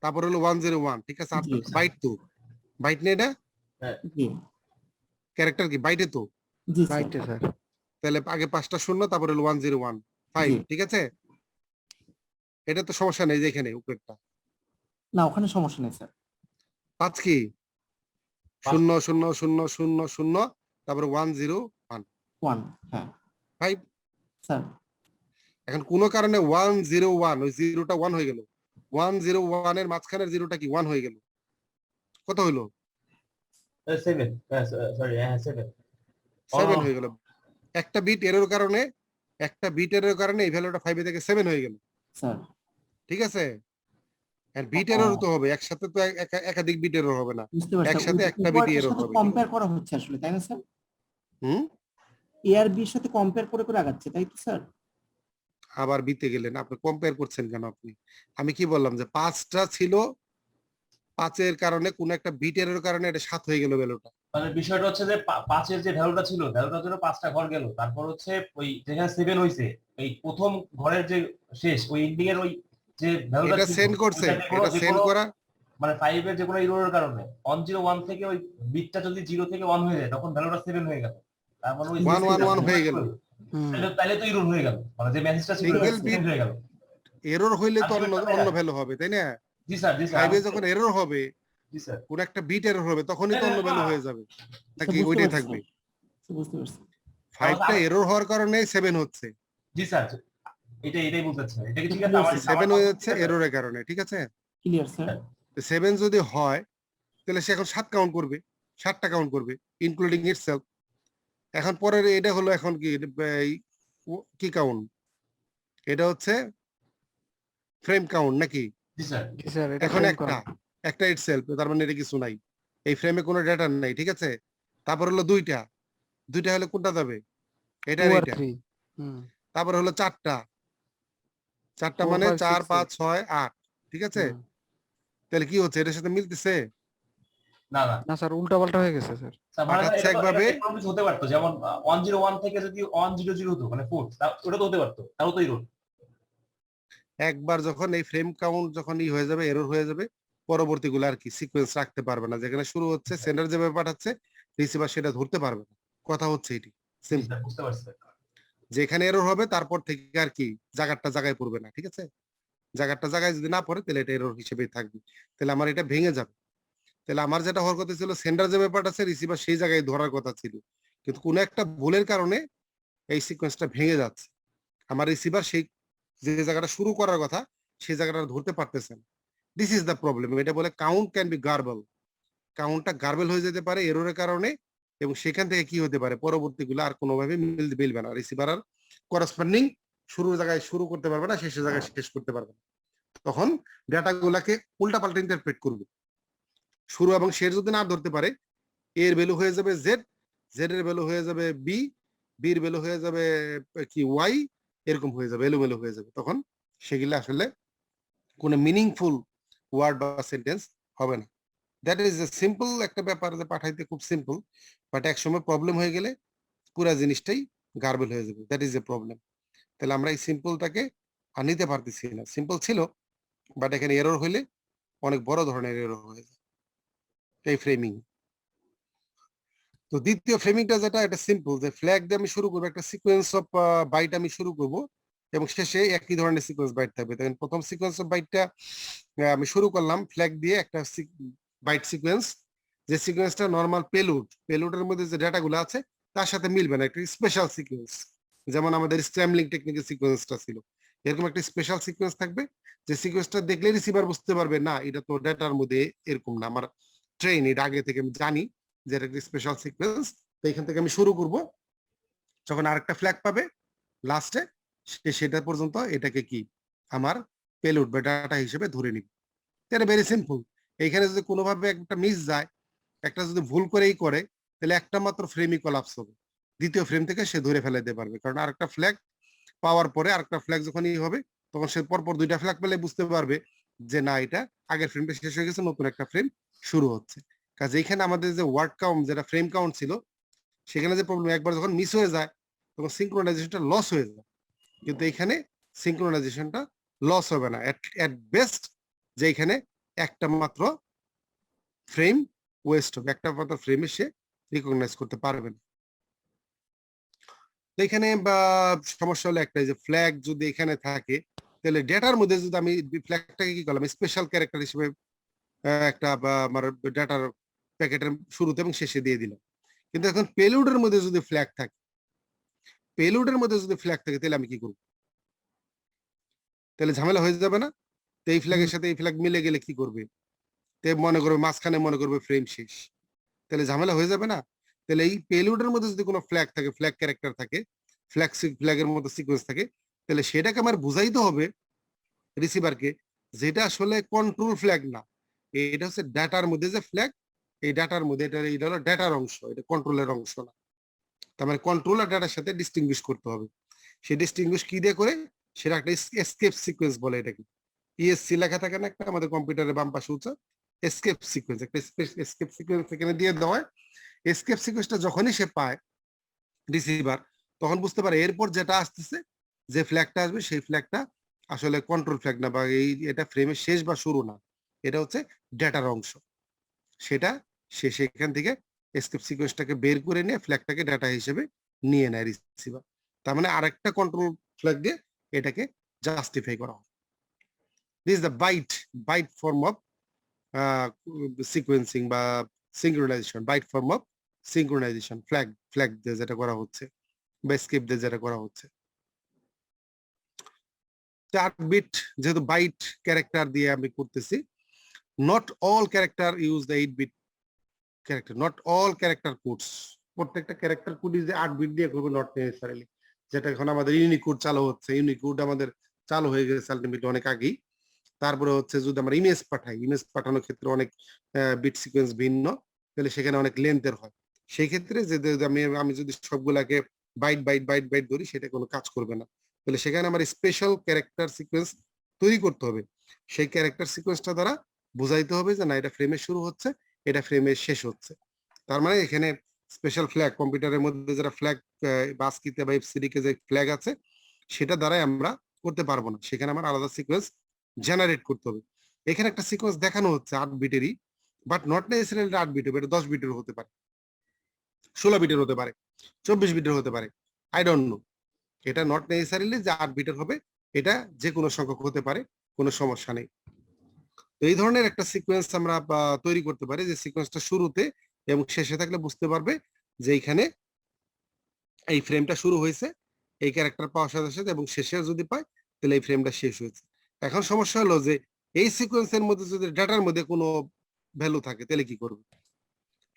Speaker 2: তারপর হলো 101, ঠিক আছে?
Speaker 5: জি।
Speaker 2: বাইট তো, বাইট নেই এটা,
Speaker 5: জি
Speaker 2: ক্যারেক্টার কি বাইটে তো,
Speaker 5: জি স্যার।
Speaker 4: Right sir.
Speaker 2: তাহলে আগে 5টা শূন্য, তারপর হলো 101 5,
Speaker 5: জি।
Speaker 2: ঠিক আছে? এটা তো সমস্যা নেই, যে এখানে উপরেরটা
Speaker 5: না, ওখানে সমস্যা নেই স্যার।
Speaker 2: 5 কি 0 0 0 0 0, তারপর 101
Speaker 5: 1 হ্যাঁ
Speaker 2: 5।
Speaker 5: স্যার।
Speaker 2: এখন কোনো কারণে 101, ওই জিরোটা 1 হয়ে গেল, 101 এর মাঝখানের জিরোটা কি 1 হয়ে গেল, কত হইলো?
Speaker 3: 7, সরি হ্যাঁ 7।
Speaker 2: 7 হয়ে গেল। একটা বিট এরর কারণে, একটা বিট এরর কারণে এই ভ্যালুটা 5 থেকে 7 হয়ে গেল,
Speaker 5: স্যার
Speaker 2: ঠিক আছে? আর বিট এরর তো হবে, একসাথে তো একাধিক বিট এরর হবে না,
Speaker 5: বুঝতে পারছি।
Speaker 2: একসাথে একটা বিট
Speaker 5: উপরটার
Speaker 2: এরর
Speaker 5: সাথে
Speaker 2: হবে।
Speaker 5: কম্পেয়ার করা হচ্ছে আসলে, তাই না স্যার?
Speaker 2: হুম,
Speaker 5: এ আর বি এর সাথে কম্পেয়ার করে করে আগাচ্ছে, তাই তো স্যার?
Speaker 2: আবার বিতে গেলেন, আপনি কম্পেয়ার করছেন কেন আপনি? আমি কি বললাম যে 5টা ছিল, 5-এর কারণে কোন একটা বিট এরর কারণে এটা 7 হয়ে গেল ভ্যালুটা।
Speaker 3: মানে বিষয়টা হচ্ছে যে 5-এর যে ভ্যালুটা ছিল, ভ্যালুটার জন্য 5টা ঘর গেল, তারপর হচ্ছে ওই যেখানে 7 হইছে, এই প্রথম ঘরের যে শেষ ওই এন্ডিং এর ওই যে ভ্যালুটা
Speaker 2: এটা
Speaker 3: ছিল,
Speaker 2: সেন্ড করছে, এটা সেন্ড করা,
Speaker 3: মানে 5 এর যে কোনো ইরোরের কারণে 101 থেকে ওই বিটটা যদি 0 থেকে 1 হয়ে যায় তখন ভ্যালুটা 7 হয়ে গেল, তার মানে ওই
Speaker 2: 111 হয়ে গেল।
Speaker 3: তাহলে তো ইরোর হয়ে গেল, মানে যে মেসেজটা ছিল
Speaker 2: সিঙ্গেল বিট
Speaker 3: হয়ে গেল।
Speaker 2: এরর হইলে তো অন্য অন্য ভ্যালু হবে, তাই না?
Speaker 3: জি স্যার, জি স্যার,
Speaker 2: 5-এ যখন এরর হবে,
Speaker 3: জি স্যার।
Speaker 2: কোন একটা বিট এরর হবে, তখনই তো অন্য ভ্যালু হয়ে যাবে, নাকি
Speaker 5: বুঝতে
Speaker 2: ওইটাই
Speaker 5: পারছি,
Speaker 2: থাকবে?
Speaker 5: বুঝতে পারছি।
Speaker 2: 5টা এরর হওয়ার কারণে 7 হচ্ছে,
Speaker 3: জি স্যার, এটাই বলতে চাচ্ছি। এটা কি ঠিক আছে? আমার
Speaker 2: 7 হয়ে যাচ্ছে এররের কারণে, ঠিক আছে?
Speaker 5: Clear sir.
Speaker 2: 7 যদি হয় তাহলে সে এখন 7 কাউন্ট করবে, 7টা কাউন্ট করবে ইনক্লুডিং ইটসেলফ। এখন পরের এটা হলো, এখন কি কি কাউন্ট, এটা হচ্ছে ফ্রেম কাউন্ট নাকি?
Speaker 3: জি স্যার।
Speaker 4: জি স্যার, এটা
Speaker 2: এখন
Speaker 4: frame করা।
Speaker 2: একটা ইটসেলফ, তার মানে এটা কিছু নাই, এই ফ্রেমে কোনো ডেটা নাই, ঠিক আছে? তারপর হলো দুইটা হলে কোনটা যাবে, এটা
Speaker 4: 2 আর
Speaker 2: এইটা।
Speaker 4: 3। হুম।
Speaker 2: তারপর হলো চারটা
Speaker 4: 4
Speaker 2: মানে
Speaker 4: 5
Speaker 2: 4
Speaker 4: 6
Speaker 2: 5 6 8, ঠিক আছে?
Speaker 4: হুম।
Speaker 2: তাহলে কি হচ্ছে, এটার সাথে মিলতেছে?
Speaker 3: না না
Speaker 4: না স্যার, উল্টা পাল্টা হয়ে গেছে স্যার।
Speaker 3: স্যার, মানে
Speaker 2: পাঠাচ্ছে
Speaker 3: এটা তো
Speaker 2: একভাবে,
Speaker 3: এটা কিছু হতে পারতো, যেমন 101 থেকে যদি 100 হতো মানে 4, ওটা তো হতে পারতো, তাও তো ইরোর।
Speaker 2: একবার যখন এই ফ্রেম কাউন্ট যখন হয়ে যাবে, এরর হয়ে যাবে, পরবর্তীগুলো আর কি সিকোয়েন্স রাখতে পারবে না, যেখানে শুরু হচ্ছে সেন্ডার যেভাবে পাঠাচ্ছে রিসিভার সেটা ধরতে পারবে না, কথা হচ্ছে এটি
Speaker 3: জি
Speaker 2: সিম্পল।
Speaker 3: স্যার, বুঝতে পারছি স্যার।
Speaker 2: যেখানে এরর হবে তারপর থেকে আর কি জায়গাটা জায়গায় পড়বে না, ঠিক আছে? জায়গাটা জায়গায় যদি না পড়ে তাহলে এটা এরর হিসেবেই থাকবে, তাহলে আমার এটা ভেঙে যাবে। তাহলে আমার যেটা হওয়ার কথা ছিল, সেন্ডার যে ব্যাপারটা আছে রিসিভার সেই জায়গায় ধরার কথা ছিল, কিন্তু কোনো একটা ভুলের কারণে এই সিকোয়েন্সটা ভেঙে যাচ্ছে। আমার রিসিভার সেই যে জায়গাটা শুরু করার কথা সেই জায়গাটা ধরতে পারতেছে না। This is the problem. এটা বলে কাউন্ট ক্যান বি গার্বল, কাউন্টটা গার্বেল হয়ে যেতে পারে এররের কারণে, এবং সেখান থেকে কি হতে পারে, পরবর্তীগুলো আর কোনোভাবে মিলবে না, রিসিভার আর করেসপন্ডিং শুরুর জায়গায় শুরু করতে পারবে না, শেষের জায়গায় শেষ করতে পারবে না। তখন ডাটাগুলাকে উল্টাপাল্টা ইন্টারপ্রেট করবে, শুরু এবং শেষ যদি না ধরতে পারে, এর ভ্যালু হয়ে যাবে জেড, জেড এর ভ্যালু হয়ে যাবে বি, বির ভ্যালু হয়ে যাবে কি ওয়াই, এরকম হয়ে যাবে, এলোমেলো হয়ে যাবে। তখন সেগুলো আসলে কোনো মিনিংফুল ওয়ার্ড বা সেন্টেন্স হবে না। দ্যাট ইজ এ সিম্পল একটা ব্যাপার, যে পাঠাইতে খুব সিম্পল, বাট এক সময় প্রবলেম হয়ে গেলে পুরো জিনিসটাই গার্বেল হয়ে যাবে। That is a problem. তাহলে আমরা এই সিম্পলটাকে আর নিতে পারতেছি না। সিম্পল ছিল, বাট এখানে এরর হইলে অনেক বড় ধরনের এরর হয়ে যায় এই ফ্রেমিং। তো দ্বিতীয় ফ্রেমিংটা যেটা, এটা সিম্পল, যে ফ্ল্যাগ দিয়ে আমি শুরু করবো, একটা সিকোয়েন্স অফ বাইট আমি শুরু করব এবং শেষে একই ধরনের সিকোয়েন্স বাইট থাকবে। তখন প্রথম সিকোয়েন্স অফ বাইটটা আমি শুরু করলাম ফ্ল্যাগ দিয়ে একটা বাইট সিকোয়েন্স, যে সিকোয়েন্সটা নর্মাল পেলুডের মধ্যে যে ডাটাগুলো আছে তার সাথে মিলবে না, একটা স্পেশাল সিকোয়েন্স। যেমন আমাদের স্ক্র্যামলিং টেকনিকের সিকোয়েন্সটা ছিল, এরকম একটা স্পেশাল সিকোয়েন্স থাকবে, যে সিকোয়েন্সটা দেখলে রিসিভার বুঝতে পারবে না এটা তো ডাটার মধ্যে এরকম না, আমার ট্রেন এটা আগে থেকে আমি জানি যে এটা একটা স্পেশাল সিকোয়েন্স। তো এখান থেকে আমি শুরু করব, যখন আরেকটা ফ্ল্যাগ পাবে লাস্টে সেটা পর্যন্ত এটাকে কি আমার পেলুড বা ডাটা হিসেবে ধরে নিব। এটা ভেরি সিম্পল। এইখানে যদি কোনোভাবে একটা মিস যায়, একটা যদি ভুল করেই করে, তাহলে একটা মাত্র ফ্রেমই কলাপস হবে, দ্বিতীয় ফ্রেম থেকে সে ধরে ফেলাইতে পারবে। কারণ আরেকটা ফ্ল্যাগ পাওয়ার পরে আরেকটা ফ্ল্যাগ যখনই হবে, তখন সে পরপর দুইটা ফ্ল্যাগ পেলে বুঝতে পারবে যে না, এটা আগের ফ্রেমটা শেষ হয়ে গেছে, নতুন একটা ফ্রেম শুরু হচ্ছে। কাজে এইখানে আমাদের যে ওয়ার্ড কাউন্ট, যেটা ফ্রেম কাউন্ট ছিল, সেখানে যে প্রবলেম, একবার যখন মিস হয়ে যায় তখন সিঙ্ক্রোনাইজেশনটা লস হয়ে যায়। কিন্তু এখানে সিঙ্ক্রোনাইজেশনটা লস হবে না, এট বেস্ট যে এখানে একটা মাত্র ফ্রেম ওয়েস্ট হবে, একটা মাত্র ফ্রেমে সে রিকগনাইজ করতে পারবে না। তো এখানে বা সমস্যা হলো একটাই, যে ফ্ল্যাগ যদি এখানে থাকে, তাহলে ডেটার মধ্যে যদি আমি ফ্ল্যাগটাকে কি করলাম, স্পেশাল ক্যারেক্টার হিসেবে একটা বা আমার ডেটার প্যাকেটের শুরুতে এবং শেষে দিয়ে দিলাম। কিন্তু এখন পেলুডের মধ্যে যদি ফ্ল্যাগ থাকে, তাহলে আমি কি করবো? তাহলে ঝামেলা হয়ে যাবে না? তো এই ফ্ল্যাগের সাথে এই ফ্ল্যাগ মিলে গেলে কি করবে? তে মনে করবে মাঝখানে মনে করবে ফ্রেম শেষ, তাহলে ঝামেলা হয়ে যাবে না? তাহলে এই পেলুডের মধ্যে যদি কোনো ফ্ল্যাগ থাকে, ফ্ল্যাগ ক্যারেক্টার থাকে, ফ্ল্যাগের মতো সিকোয়েন্স থাকে, তাহলে সেটাকে আমার বুঝাইতে হবে রিসিভারকে, যেটা আসলে কন্ট্রোল ফ্ল্যাগ না, এটা হচ্ছে ডাটার মধ্যে যে ফ্ল্যাগ, এই ডাটার মধ্যে এটা হলো ডাটার অংশ, এটা কন্ট্রোলের অংশ না। তার মানে কন্ট্রোল আর ডাটার সাথে ডিস্টিংগুইশ করতে হবে। সে ডিস্টিংগুইশ কি দিয়ে করে? সেটা একটা এসকেপ সিকোয়েন্স বলে এটাকে। ইএসসি লেখা থাকে না একটা আমাদের কম্পিউটারের বাম পাশে উঁচা, এসকেপ সিকোয়েন্স, একটা এসকেপ সিকোয়েন্স এখানে দিয়ে দেওয়া হয়। এসকেপ সিকোয়েন্সটা যখনই সে পায় রিসিভার, তখন বুঝতে পারে এরপর যেটা আসতেছে, যে ফ্ল্যাগটা আসবে সেই ফ্ল্যাগটা আসলে কন্ট্রোল ফ্ল্যাগ না, বা এটা ফ্রেমের শেষ বা শুরু না, এটা হচ্ছে ডেটার অংশ। সেটা সে সেখান থেকে এসকেপ সিকোয়েন্সটাকে বের করে নিয়ে ফ্ল্যাগটাকে ডাটা হিসেবে নিয়ে নেয় রিসিভার। তার মানে আরেকটা কন্ট্রোল ফ্ল্যাগ দিয়ে এটাকে জাস্টিফাই করা হয়। This the byte form of sequencing বা synchronization, byte form of synchronization, flag দিয়ে যেটা করা হচ্ছে বা স্কেপ দিয়ে যেটা করা হচ্ছে। 4 বিট যেহেতু বাইট ক্যারেক্টার দিয়ে আমি করতেছি, not all character use the 8 bit character, not all character codes, প্রত্যেকটা ক্যারেক্টার কোড ইজ 8 বিট দিয়ে করবে, নট নেসেসারিলি। যেটা এখন আমাদের ইউনিকোড চালু হচ্ছে, ইউনিকোড আমাদের চালু হয়ে গেছে আলটিমেটলি অনেক আগেই। তারপরে হচ্ছে যদি আমরা ইমেজ পাঠাই, ইমেজ পাঠানোর ক্ষেত্রে অনেক বিট সিকোয়েন্স ভিন্ন, তাহলে সেখানে অনেক লেন্থের হয়। সেই ক্ষেত্রে যে আমি যদি সবগুলাকে বাইট ধরি, সেটা কোনো কাজ করবে না। তাহলে সেখানে আমার স্পেশাল ক্যারেক্টার সিকোয়েন্স তৈরি করতে হবে। সেই ক্যারেক্টার সিকোয়েন্সটা দ্বারা বুঝাইতে হবে যে না, এটা ফ্রেমে শুরু হচ্ছে, এটা ফ্রেমে শেষ হচ্ছে। তার মানে এখানে স্পেশাল ফ্ল্যাগ, কম্পিউটারের মধ্যে যারা ফ্ল্যাগ বাসকিতে বা এফসিডি কে যে ফ্ল্যাগ আছে, সেটা দ্বারাই আমরা করতে পারবো না। সেখানে আমার আলাদা সিকোয়েন্স জেনারেট করতে হবে। এখানে একটা সিকোয়েন্স দেখানো হচ্ছে 8 বিটেরই, বাট নট নেসেসারিলি 8 বিট হবে, এটা 10 বিটের হতে পারে, 16 বিটের হতে পারে, 24 বিটের হতে পারে, আই ডোন্ট নো। এটা নট নেসেসারিলি যে 8 বিটের হবে, এটা যে কোনো সংখ্যক হতে পারে, কোনো সমস্যা নেই। তো এই ধরনের একটা সিকোয়েন্স আমরা তৈরি করতে পারি, যে সিকোয়েন্সটা শুরুতে এবং শেষে থাকলে বুঝতে পারবে যে এইখানে এই ফ্রেমটা শুরু হয়েছে এই ক্যারেক্টার পাওয়ার সাথে সাথে, এবং শেষে যদি পায় তাহলে এই ফ্রেমটা শেষ হয়েছে। এখন সমস্যা হলো যে এই সিকোয়েন্সের মধ্যে যদি ডাটার মধ্যে কোনো ভ্যালু থাকে, তাহলে কি করবে?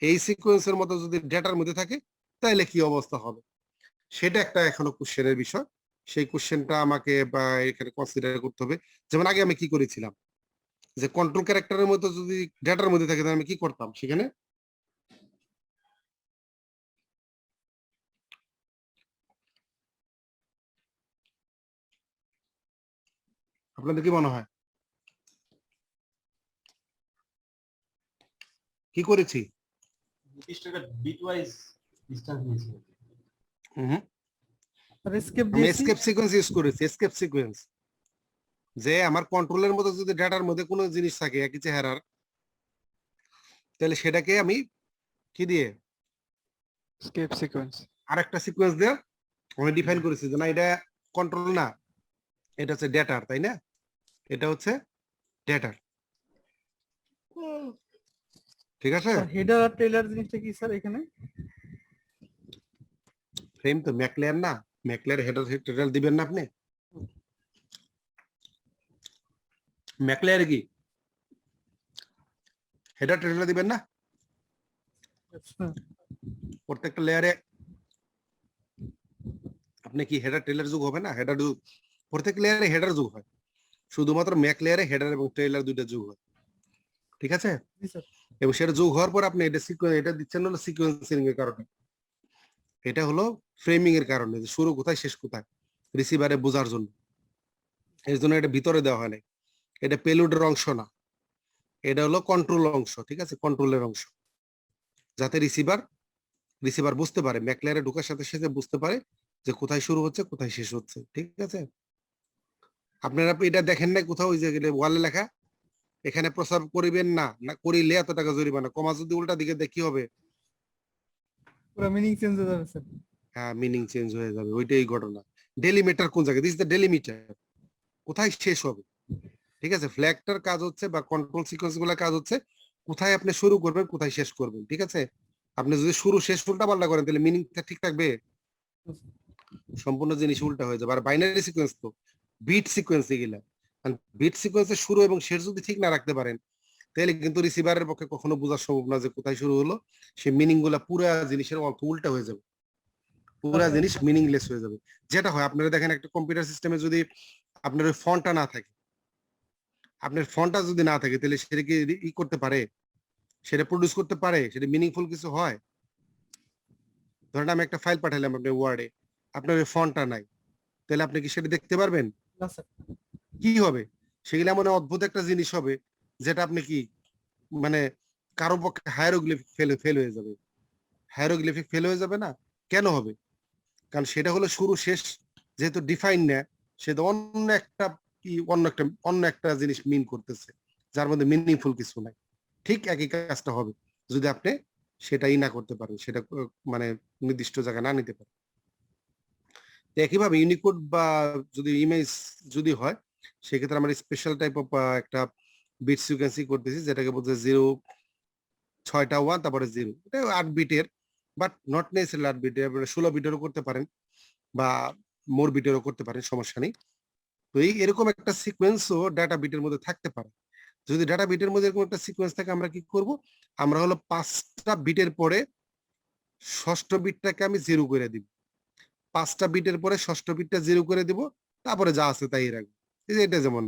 Speaker 2: এই সিকোয়েন্সের মধ্যে যদি ডাটার মধ্যে থাকে, তাহলে কি অবস্থা হবে? সেটা একটা এখনো কোশ্চেনের বিষয়। সেই কোশ্চেনটা আমাকে এখানে কনসিডার করতে হবে। যেমন আগে আমি কি করেছিলাম, যে কন্ট্রোল ক্যারেক্টারের মধ্যে যদি ডাটার মধ্যে থাকে, তাহলে আমি কি করতাম? সেখানে আপনাদের কি মনে হয়? কি করেছি?
Speaker 3: নির্দিষ্ট একটা বিটওয়াইজ ডিসটেন্স নিয়েছি।
Speaker 4: আর এসকেপ
Speaker 2: আমি
Speaker 4: দিয়েছি।
Speaker 2: এসকেপ সিকোয়েন্স ইউজ করেছি, এসকেপ সিকোয়েন্স। যে আমার কন্ট্রোলের মধ্যে যদি ডাটার মধ্যে কোনো জিনিস থাকে একই চেহারার, তাহলে সেটাকে আমি কি দিয়ে
Speaker 4: এসকেপ সিকোয়েন্স।
Speaker 2: আরেকটা সিকোয়েন্স দিয়ে আমি ডিফাইন করেছি যে না এটা কন্ট্রোল না, এটা হচ্ছে ডেটার, তাই না? এটা হচ্ছে ডেটার, ঠিক আছে?
Speaker 4: হেডার আর টেইলার জিনিসটা কি স্যার এখানে?
Speaker 2: ফ্রেম তো ম্যাকলেয়ার না, ম্যাকলেয়ার হেডার টেটার দিবেন না আপনি? ম্যাকলেয়ার কি হেডার টেটার দিবেন না? প্রত্যেকটা লেয়ারে আপনি কি হেডার টেলার যুগ হবে না? হেডার যুগ প্রত্যেক লেয়ারে হেডার যুগ হয়, শুধুমাত্র ম্যাক লেয়ারে হেডার এবং টেলার দুইটা যুগ হয়, ঠিক আছে? এবং সেটা যোগ হওয়ার পর আপনি এটা এটা দিচ্ছেন হলো সিকোয়েন্সিং এর কারণে, এটা হলো ফ্রেমিং এর কারণে, যে শুরু কোথায় শেষ কোথায় রিসিভারে বোঝার জন্য। এর জন্য এটা ভিতরে দেওয়া হয় নাই, এটা পেলোডের অংশ না, এটা হলো কন্ট্রোল অংশ, ঠিক আছে? কন্ট্রোলের অংশ, যাতে রিসিভার বুঝতে পারে, ম্যাক লেয়ারে ঢোকার সাথে সাথে বুঝতে পারে যে কোথায় শুরু হচ্ছে কোথায় শেষ হচ্ছে, ঠিক আছে? আপনারা এটা দেখেন না কোথাও ওই যে ওয়ালে লেখা এখানে প্রসার করিবেন না, না করিলে এত টাকা জরিমানা, কমা যদি উল্টা দিকে দেখি হবে,
Speaker 4: পুরো মিনিং চেঞ্জ হয়ে যাবে স্যার।
Speaker 2: হ্যাঁ মিনিং চেঞ্জ হয়ে যাবে, ওইটাই ঘটনা। ডেলিমিটার কোন জায়গায়, দিস ইজ দ্য ডেলিমিটার, কোথায় শেষ হবে, ঠিক আছে? ফ্ল্যাগটার কাজ হচ্ছে বা কন্ট্রোল সিকোয়েন্স গুলোর কাজ হচ্ছে কোথায় আপনি শুরু করবেন কোথায় শেষ করবেন, ঠিক আছে? আপনি যদি শুরু শেষ উল্টা পাল্টা করেন তাহলে মিনিংটা ঠিক থাকবে? সম্পূর্ণ জিনিস উল্টা হয়ে যাবে। আর বাইনারি সিকোয়েন্স তো বিট সিকোয়েন্স এগুলা, বিট সিকোয়েন্সের শুরু এবং শেষ যদি ঠিক না রাখতে পারেন তাহলে কিন্তু রিসিভারের পক্ষে কখনো বোঝা সম্ভব না যে কোথায় শুরু হলো, সে মিনিং গুলা পুরা জিনিসের অর্থ উল্টা হয়ে যাবে, পুরা জিনিস মিনিংলেস হয়ে যাবে। যেটা হয় আপনারা দেখেন একটা কম্পিউটার সিস্টেমে যদি আপনার ওই ফন্টটা না থাকে, আপনার ফন্টটা যদি না থাকে তাহলে সেটা কি ই করতে পারে, সেটা প্রডিউস করতে পারে, সেটা মিনিংফুল কিছু হয়? ধরেন আমি একটা ফাইল পাঠালাম আপনার ওয়ার্ডে, আপনার ওই ফন্টটা নাই, তাহলে আপনি কি সেটা দেখতে পারবেন?
Speaker 4: না স্যার।
Speaker 2: কি হবে? সেগুলো এমন অদ্ভুত একটা জিনিস হবে যেটা আপনি কি মানে কারো পক্ষে হায়ারোগ্লিফিক ফেল হয়ে যাবে, হায়ারোগ্লিফিক ফেল হয়ে যাবে না? কেন হবে? কারণ সেটা হলো শুরু শেষ যেহেতু ডিফাইন না, সেটা অন্য একটা জিনিস মিন করতেছে যার মধ্যে মিনিংফুল কিছু নাই। ঠিক একই কাজটা হবে যদি আপনি সেটাই না করতে পারেন, সেটা মানে নির্দিষ্ট জায়গায় না নিতে পারেন। একইভাবে ইউনিকোড বা যদি ইমেজ যদি হয় সেক্ষেত্রে আমরা স্পেশাল টাইপ অফ একটা বিট সিকোয়েন্সিং করতেছি, যেটাকে বলছে 6টা 1 তারপরে 0, এটা 8 বিটের, বাট নট নেসেসারি 8 বিটের, আপনারা 16 বিটেরও করতে পারেন বা মোর বিটেরও করতে পারেন, সমস্যা নেই। তো এরকম একটা সিকোয়েন্সও ডাটা বিটের মধ্যে থাকতে পারে। যদি ডাটা বিটের মধ্যে এরকম একটা সিকোয়েন্স থাকে আমরা কি করব, আমরা হলো 5টা বিটের পরে 6ষ্ঠ বিটটাকে আমি 0 করে দিব, 5টা বিটের পরে 6ষ্ঠ বিটটা 0 করে দিব, তারপরে যা আছে তাই রাখবো। এই যে এটা যেমন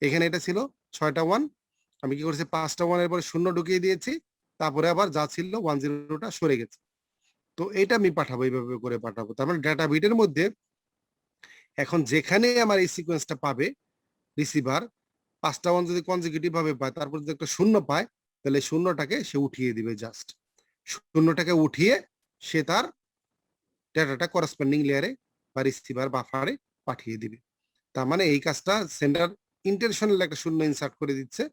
Speaker 2: এখানে এটা ছিল 6টা 1, আমি কি করছি 5টা 1 এর পরে 0 ঢুকিয়ে দিয়েছি, তারপরে আবার যা ছিল 10টা সরে গেছে। তো এটা আমি পাঠাবো, এইভাবে করে পাঠাবো। তার মানে ডাটা বিটের মধ্যে এখন যেখানে আমার এই সিকোয়েন্সটা পাবে রিসিভার, 5টা 1 যদি কনজিকিউটিভ ভাবে পায়, তারপর যদি একটা 0 পায়, তাহলে 0টাকে সে উঠিয়ে দিবে, জাস্ট 0টাকে উঠিয়ে সে তার ডাটাটা করেসপন্ডিং লেয়ারে বা রিসিভার বাফারে পাঠিয়ে দিবে। তার মানে এই কাজটা সেন্ডার ইন্টেনশনাল একটা 0 ইনসার্ট করে দিচ্ছে,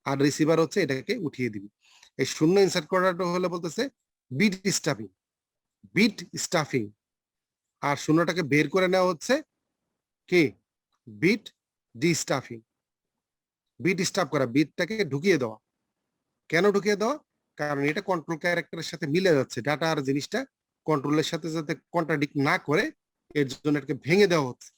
Speaker 2: আর রিসিভার হচ্ছে এটাকে উঠিয়ে দিবে। এই 0 ইনসার্ট করাটা হলে বলতেছে বিট স্টাফিং, বিট স্টাফিং। আর 0টাকে বের করে নেওয়া হচ্ছে কি বিট ডিস্টাফিং। বিট স্টাফ করা, বিটটাকে ঢুকিয়ে দেওয়া। কেন ঢুকিয়ে দেওয়া? কারণ এটা কন্ট্রোল ক্যারেক্টারের সাথে মিলে যাচ্ছে, ডাটা আর জিনিসটা কন্ট্রোলের সাথে যাতে কন্ট্রাডিক্ট না করে এর জন্য এটাকে ভেঙে দেওয়া হচ্ছে।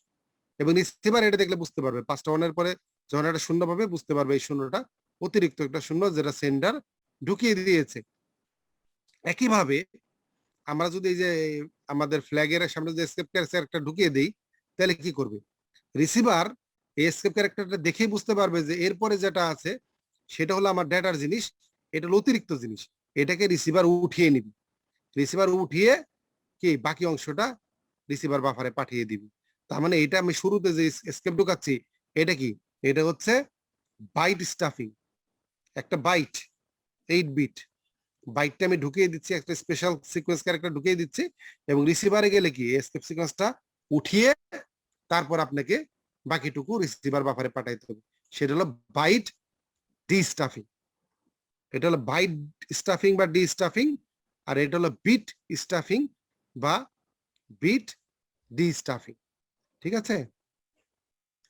Speaker 2: এবং রিসিভার এটা দেখলে বুঝতে পারবে, 5টা 1 পরে যখন একটা 0 পাবে বুঝতে পারবে এই 0টা অতিরিক্ত একটা 0 যেটা সেন্ডার ঢুকিয়ে দিয়েছে। একইভাবে আমরা যদি এই যে আমাদের ফ্ল্যাগের সামনে যে এসকেপ ক্যারেক্টারটা ঢুকিয়ে দেই, তাহলে কি করবে রিসিভার? এই এসকেপ ক্যারেক্টারটা দেখেই বুঝতে পারবে যে এরপরে যেটা আছে সেটা হলো আমার ডেটার জিনিস, এটা হলো অতিরিক্ত জিনিস, এটাকে রিসিভার উঠিয়ে নিবি। রিসিভার উঠিয়ে কি বাকি অংশটা রিসিভার বাফারে পাঠিয়ে দিবি। তার মানে এটা আমি শুরুতে যে এসকেপ ঢুকাচ্ছি এটা কি, এটা হচ্ছে বাইট স্টাফিং, একটা বাইট 8 বিট, বাইটটা আমি ঢুকিয়ে দিচ্ছি, একটা স্পেশাল সিকোয়েন্স ক্যারেক্টার ঢুকিয়ে দিচ্ছি, এবং রিসিভারে গেলে কি এসকেপ সিকোয়েন্সটা উঠিয়ে তারপর আপনাকে বাকিটুকু রিসিভার বাফারে পাঠাইতে হবে। সেটা হলো বাইট ডি স্টাফিং। এটা হলো বাইট স্টাফিং বা ডি স্টাফিং, আর এটা হলো বিট স্টাফিং বা বিট ডি স্টাফিং। ঠিক আছে,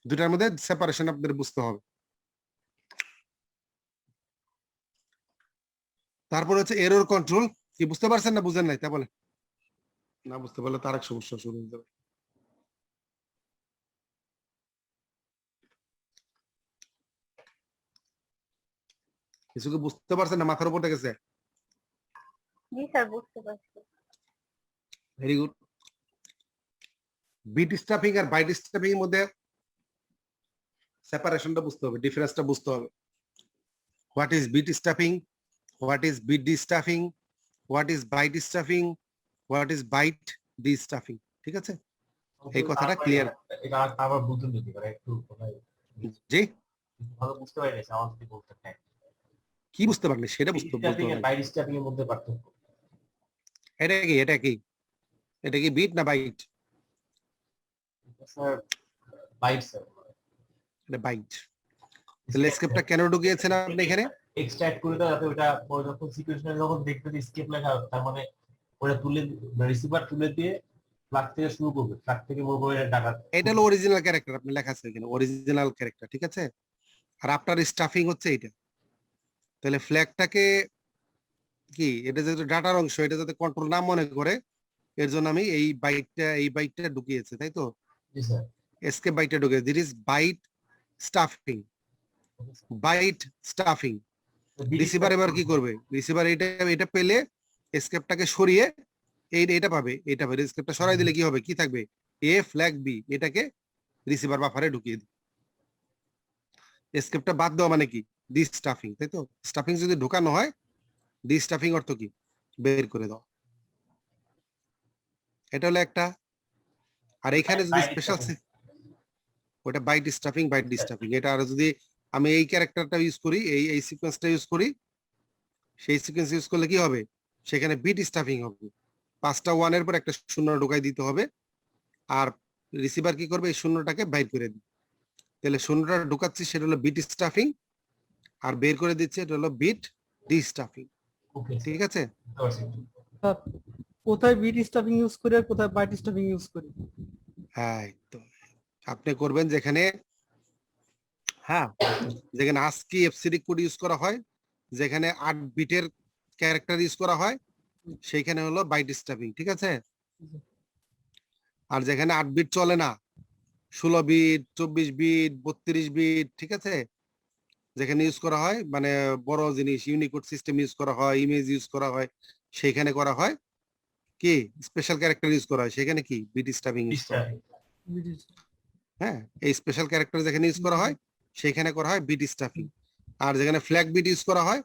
Speaker 2: দুটার মধ্যে সেপারেশন আপনাদের বুঝতে হবে। তারপর হচ্ছে এরর কন্ট্রোল। কি বুঝতে পারছেন না বুঝেন নাই তা বলে? না বুঝতে পারলে তার এক সমস্যা শুরু হয়ে যাবে। কিছু কি বুঝতে পারছেন না মাথার উপর গেছে?
Speaker 6: জি স্যার, বুঝতে পারছি।
Speaker 2: Very good. বিট স্টাফিং আর বাইট স্টাফিং এর মধ্যে সেপারেশনটা বুঝতে হবে, ডিফারেন্সটা বুঝতে হবে। What is bit stuffing, what is bit de stuffing, what is byte stuffing, what is byte de stuffing. ঠিক আছে, এই কথাটা ক্লিয়ার।
Speaker 3: এটা আবার বুঝুন যদি করে একটু
Speaker 2: জি,
Speaker 3: ভালো বুঝতে পারি না আমার যদি বলতে চাই।
Speaker 2: কি বুঝতে পারলি সেটা বুঝতে বলতে
Speaker 3: স্টাফিং এর
Speaker 2: হবে।
Speaker 3: বাইট স্টাফিং এর মধ্যে পার্থক্য।
Speaker 2: এটা কি এটা কি এটা কি বিট না বাইট?
Speaker 3: Sir byte sir.
Speaker 2: এটা বাইট। তাহলে স্কেপটা কেন ঢুকিয়েছেন আপনি এখানে?
Speaker 3: এক্সট্রাক্ট করে দাও যাতে ওটা পরে যখন সিকুয়েন্সটা যখন দেখতে স্কেপ লেখা হবে, তার মানে ওটা তুলে রিসিভার তুলে দিয়ে ফ্ল্যাগ থেকে শুরু করবে, ফ্ল্যাগ থেকে বলবো এটা ডাটা।
Speaker 2: এটা হলো অরিজিনাল ক্যারেক্টার, আপনি লেখা আছে এখানে অরিজিনাল ক্যারেক্টার। ঠিক আছে, আর আপনার স্টাফিং হচ্ছে এটা। তাহলে ফ্ল্যাগটাকে কি, এটা যেহেতু ডাটার অংশ, এটা যাতে কন্ট্রোল না মনে করে এর জন্য আমি এই বাইটটা ঢুকিয়েছি, তাই তো?
Speaker 3: জি স্যার।
Speaker 2: এসকেপ বাইটটা ঢুকিয়েছি। This is byte stuffing, byte stuffing. Receiver এবার কি করবে? রিসিভার এটা পেলে এসকেপটাকে সরিয়ে এটা পাবে, এটা পাবে। এসকেপটা সরাই দিলে কি হবে, কি থাকবে? এ ফ্ল্যাগ বি, এটাকে রিসিভার বাফারে ঢুকিয়ে দিই। এসকেপটা বাদ দেওয়া মানে কি? ডি স্টাফিং, তাই তো? স্টাফিং যদি ঢোকানো হয়, ডি স্টাফিং অর্থ কি? বের করে দাও। এটা হলো একটা। আর এখানে যদি স্পেশাল, ওটা byte stuffing, byte de stuffing. এটা আর যদি আমি এই ক্যারেক্টারটা ইউজ করি, এই সিকোয়েন্সটা ইউজ করি, সেই সিকোয়েন্স ইউজ করলে কি হবে? সেখানে বিট স্টাফিং হবে। 5টা 1 এর পর একটা শূন্য ঢোকাই দিতে হবে, আর রিসিভার কি করবে? এই শূন্যটাকে বাইর করে দিবে। তাহলে শূন্যটা ঢোকাচ্ছি, সেটা হলো বিট স্টাফিং, আর বের করে দিচ্ছে এটা হলো বিট ডি স্টাফিং।
Speaker 3: ওকে
Speaker 2: ঠিক আছে,
Speaker 4: স্যার কোথায় বিট স্টাফিং ইউজ করি আর কোথায় বাইট স্টাফিং ইউজ করি?
Speaker 2: হ্যাঁ তো আপনি করবেন যেখানে, হ্যাঁ যেখানে ASCII এফসিডি কোড ইউজ করা হয়, যেখানে 8 বিটের ক্যারেক্টার ইউজ করা হয়, সেইখানে হলো বাইট স্টাফিং। ঠিক আছে, আর যেখানে 8 বিট চলে না, 16 বিট, 24 বিট, 32 বিট, ঠিক আছে, যেখানে ইউজ করা হয় মানে বড় জিনিস, ইউনিকোড সিস্টেম ইউজ করা হয়, ইমেজ ইউজ করা হয়, সেইখানে করা হয় কি স্পেশাল ক্যারেক্টার ইউজ করা হয়, সেখানে কি বিট স্টাফিং ইউজ করা হয়। হ্যাঁ, এই স্পেশাল ক্যারেক্টার যেখানে ইউজ করা হয় সেখানে করা হয় বিট স্টাফিং, আর যেখানে ফ্ল্যাগ বিট ইউজ করা হয়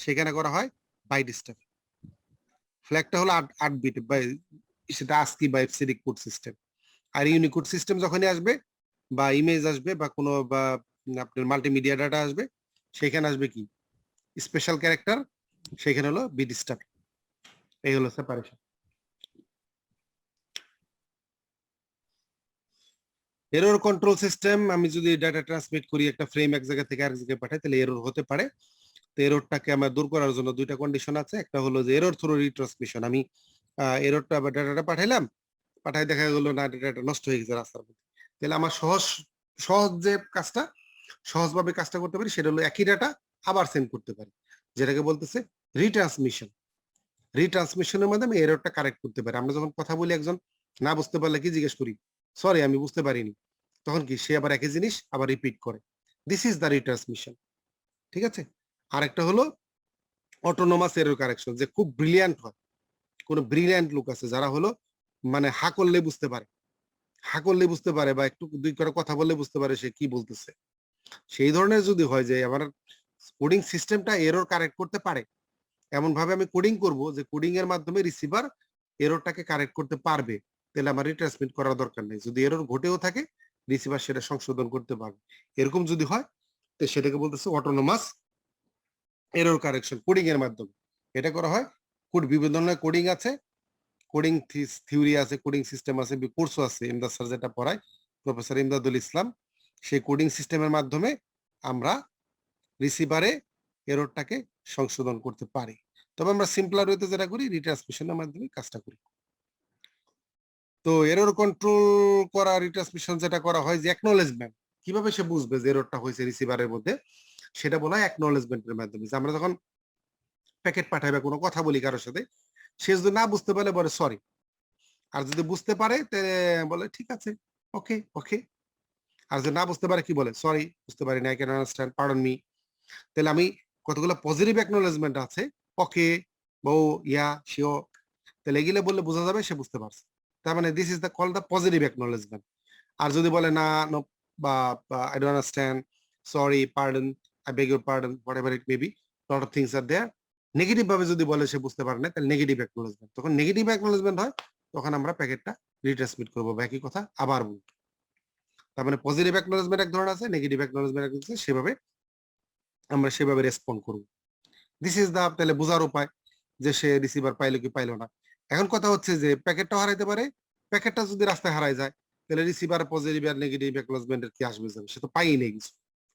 Speaker 2: সেখানে করা হয় বাইট স্টাফিং। ফ্ল্যাগটা হলো 8 বিট, সেটা ASCII বা এফসিডি কোড সিস্টেম। আর ইউনিকোড সিস্টেম যখনই আসবে বা ইমেজ আসবে বা কোনো বা আপনার মাল্টিমিডিয়া ডাটা আসবে, সেখানে আসবে কি স্পেশাল ক্যারেক্টার, সেখানে হলো বিট স্টাফিং। এই হলো সেপারেশন। এরর কন্ট্রোল সিস্টেম, আমি যদি ডাটা ট্রান্সমিট করি একটা ফ্রেম এক জায়গা থেকে আরেক জায়গায় পাঠাই, তাহলে এরর হতে পারে। তো এররটাকে আমার দূর করার জন্য দুইটা কন্ডিশন আছে। একটা হলো যে এরর থ্রু রিট্রান্সমিশন, আমি এররটা বা ডাটাটা পাঠাইলাম, পাঠাই দেখা গেলো না ডাটা নষ্ট হয়ে গেছে রাস্তার মধ্যে, তাহলে আমার সহজ যে কাজটা, সহজভাবে কাজটা করতে পারি সেটা হলো একই ডাটা আবার সেন্ড করতে পারি, যেটাকে বলতেছে রিট্রান্সমিশন। রিট্রান্সমিশনের মাধ্যমে আমি এররটা কারেক্ট করতে পারি। আমরা যখন কথা বলি, একজন না বুঝতে পারলে কি জিজ্ঞেস করি? সরি আমি বুঝতে পারিনি। তখন কি সে আবার একই জিনিস আবার রিপিট করে। This is the retransmission. ঠিক আছে, আরেকটা হলো অটোনোমাস এরর কারেকশন, যে খুব ব্রিলিয়ান্ট হয়। কোন ব্রিলিয়ান্ট লোক আছে যারা হলো মানে হা করলে বুঝতে পারে বা একটু দুই করে কথা বললে বুঝতে পারে সে কি বলতেছে। সেই ধরনের যদি হয় যে আমার কোডিং সিস্টেমটা এরর কারেক্ট করতে পারে, এমন ভাবে আমি কোডিং করব যে কোডিং এর মাধ্যমে রিসিভার এররটাকে কারেক্ট করতে পারবে, তাহলে আমার রিট্রান্সমিট করার দরকার নেই। যদি এরর ঘটেও থাকে, রিসিভার সেটা সংশোধন করতে পারবে। এরকম যদি হয় তো সেটাকে বলতেছে অটোনোমাস এরর কারেকশন কোডিং এর মাধ্যমে। এটা করা হয় বিভিন্ন ধরনের কোডিং আছে, কোডিং থিওরি আছে, কোডিং সিস্টেম আছে, কোর্সও আছে, ইমদাদ স্যার যেটা পড়ায় প্রফেসর ইমদাদুল ইসলাম, সেই কোডিং সিস্টেমের মাধ্যমে আমরা রিসিভারে এররটাকে সংশোধন করতে পারি। তবে আমরা সিম্পলার ওয়েতে যেটা করি রিট্রান্সমিশনের মাধ্যমে কাজটা করি। তো এরর কন্ট্রোল করা রিট্রান্সমিশন যেটা করা হয় যে অ্যাকনলেজমেন্ট, কিভাবে সে বুঝবে যে এররটা হয়েছে রিসিভারের মধ্যে, সেটা বলা হয় অ্যাকনলেজমেন্টের মাধ্যমে। যে আমরা যখন প্যাকেট পাঠাই বা কোনো কথা বলি কারোর সাথে, সে যদি না বুঝতে পারে বলে সরি, আর যদি বুঝতে পারে তাহলে বলে ঠিক আছে, ওকে ওকে, আর যদি না বুঝতে পারে কি বলে সরি, বুঝতে পারি না, I can understand, pardon me. তাহলে আমি কতগুলো পজিটিভ অ্যাকনলেজমেন্ট আছে, ওকে, বউ, ইয়া, শিও, তাহলে এগুলো বললে বোঝা যাবে সে বুঝতে পারছে। তার মানে this is the call the positive acknowledgement. আর যদি বলে না, নো, বা I don't understand, sorry, pardon, I beg your pardon, whatever it may be, lot of things are there, negative ভাবে যদি বলে সে বুঝতে পারে না, তাহলে নেগেটিভ অ্যাকনলেজমেন্ট। তখন নেগেটিভ অ্যাকনলেজমেন্ট হয়, তখন আমরা প্যাকেটটা রিট্রান্সমিট করবো, একই কথা আবার বলবো। তার মানে পজিটিভ অ্যাকনলেজমেন্ট এক ধরনের আছে, নেগেটিভ অ্যাকনলেজমেন্ট এক ধরনের, সেভাবে আমরা সেভাবে রেসপন্ড করবো। দিস ইজ দা, তাহলে বোঝার উপায় যে সে রিসিভার পাইলো কি পাইলো না। এখন কথা হচ্ছে যে প্যাকেটটা হারাইতে পারে, প্যাকেটটা যদি রাস্তায় হারাই যায় তাহলে রিসিভার পজিটিভ আর নেগেটিভ অ্যাকনলেজমেন্টের কি আসবে যাবে, সে তো পাইই নেই কিছু,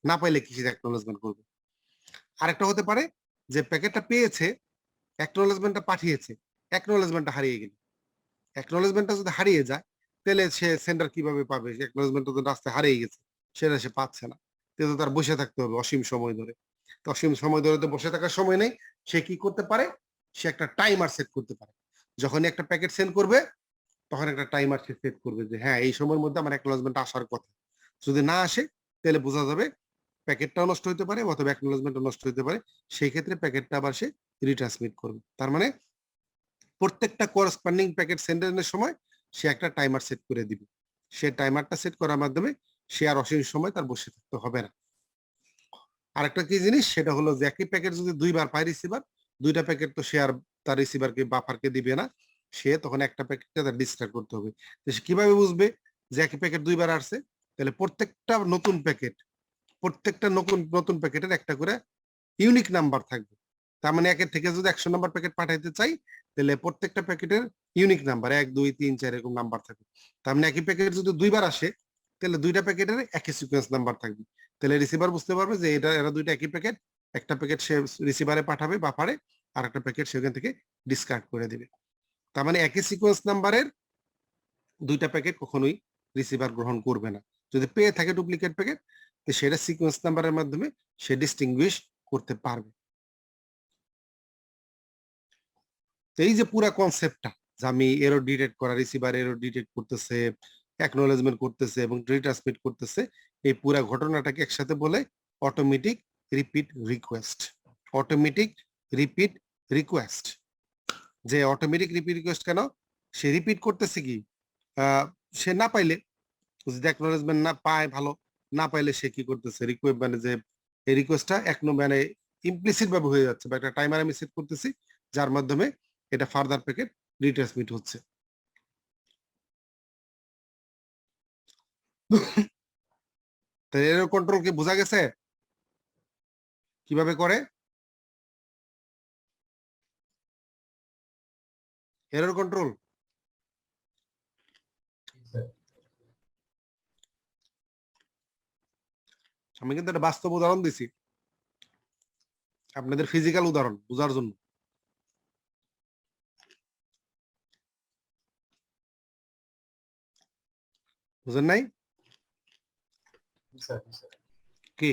Speaker 2: না পাইলে কি অ্যাকনলেজমেন্ট করবে। আরেকটা হতে পারে যে প্যাকেটটা পেয়েছে, অ্যাকনলেজমেন্টটা পাঠিয়েছে, অ্যাকনলেজমেন্টটা হারিয়ে গেল। অ্যাকনলেজমেন্টটা যদি হারিয়ে যায় তাহলে সে সেন্ডার কিভাবে পাবে? অ্যাকনলেজমেন্টটা তো রাস্তায় হারিয়ে গেছে, সেটা সে পাচ্ছে না, তো তার বসে থাকতে হবে অসীম সময় ধরে। তো অসীম সময় ধরে তো বসে থাকার সময় নেই, সে কি করতে পারে? সে একটা টাইমার সেট করতে পারে। যখনই একটা প্যাকেট সেন্ড করবে তখন একটা টাইমার সে সেট করবে যে হ্যাঁ এই সময়ের মধ্যে আমার অ্যাকনলেজমেন্ট আসার কথা। যদি না আসে তাহলে বোঝা যাবে প্যাকেটটাও নষ্ট হতে পারে অথবা অ্যাকনলেজমেন্টও নষ্ট হতে পারে, সেই ক্ষেত্রে প্যাকেটটা আবার সে রিট্রান্সমিট করবে। তার মানে প্রত্যেকটা করেসপন্ডিং প্যাকেট সেন্ডারের সময় সে একটা টাইমার সেট করে দিবে। সে টাইমারটা সেট করার মাধ্যমে সে আর অসীম সময় তার বসে থাকতে হবে না। আরেকটা কি জিনিস, সেটা হলো যে একই প্যাকেট যদি দুইবার পায় রিসিভার, দুইটা প্যাকেট তো সে আর তার রিসিভারকে বাফারকে দিবে না, সে তখন একটা প্যাকেটকে তার ডিসকার্ড করতে হবে। তো সে কিভাবে বুঝবে যে একই প্যাকেট দুইবার আসছে? তাহলে প্রত্যেকটা নতুন প্যাকেট, প্রত্যেকটা নতুন নতুন প্যাকেটের একটা করে ইউনিক নাম্বার থাকবে। তার মানে একের থেকে যদি 100 নাম্বার প্যাকেট পাঠাইতে চাই তাহলে প্রত্যেকটা প্যাকেটের ইউনিক নাম্বার 1 2 3 4 এরকম নাম্বার থাকবে। তার মানে একই প্যাকেট যদি দুইবার আসে তাহলে দুইটা প্যাকেটের একই সিকোয়েন্স নাম্বার থাকবে। তাহলে রিসিভার বুঝতে পারবে যে এরা দুইটা একই প্যাকেট, একটা প্যাকেট সে রিসিভারে পাঠাবে বাফারে, আর একটা প্যাকেট সেখান থেকে ডিসকার্ড করে দিবে। তার মানে একই সিকোয়েন্স নাম্বারের দুইটা প্যাকেট কখনোই রিসিভার গ্রহণ করবে না। যদি পেয়ে থাকে ডুপ্লিকেট প্যাকেট, তো সেটা সিকোয়েন্স নাম্বারের মাধ্যমে সে ডিস্টিংগুইশ করতে পারবে। এই যে পুরা কনসেপ্টটা, যে আমি এরর ডিটেক্ট করা, রিসিভার এরর ডিটেক্ট করতেছে, অ্যাকনলেজমেন্ট করতেছে এবং রিট্রান্সমিট করতেছে, এই পুরা ঘটনাটাকে একসাথে বলে automatic repeat request. Automatic repeat request. যে অটোমেটিক রিপিট রিকোয়েস্ট কেন? সে রিপিট করতেছে কি, সে না পাইলে, যদি অ্যাকনলেজমেন্ট না পায় ভালো, না পাইলে সে কি করতেছে, রিকোয়েস্ট মানে যে এই রিকোয়েস্টটা মানে ইমপ্লিসিট ভাবে হয়ে যাচ্ছে, বা একটা টাইমার আমি সেট করতেছি যার মাধ্যমে এটা ফার্দার প্যাকেট রিট্রান্সমিট হচ্ছে। তো এরর কন্ট্রোল কি বোঝা গেছে কিভাবে করে? এরর কন্ট্রোল আমি কিন্তু একটা বাস্তব উদাহরণ দিছি আপনাদের ফিজিক্যাল উদাহরণ বোঝার জন্য। বুঝেন নাই কি?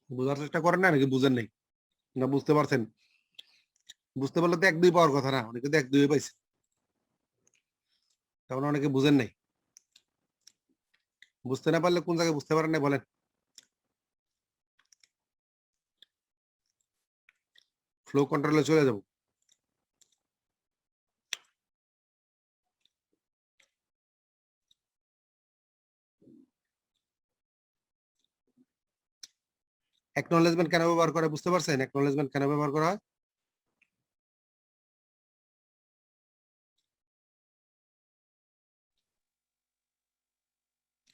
Speaker 2: বোঝার চেষ্টা করেন না নাকি বুঝেন নাই? না বুঝতে পারছেন? বুঝতে পারলে তো 1 2 পাওয়ার কথা না, অনেকে তো 1 2 পাইছে, তখন অনেকে বুঝেন নাই। বুঝতে না পারলে কোন জায়গায় বুঝতে পারেন নাই বলেন? ফ্লো কন্ট্রোলে চলে যাব। অ্যাকনলেজমেন্ট কেন ব্যবহার করে বুঝতে পারছেন? অ্যাকনলেজমেন্ট কেন ব্যবহার করা হয়?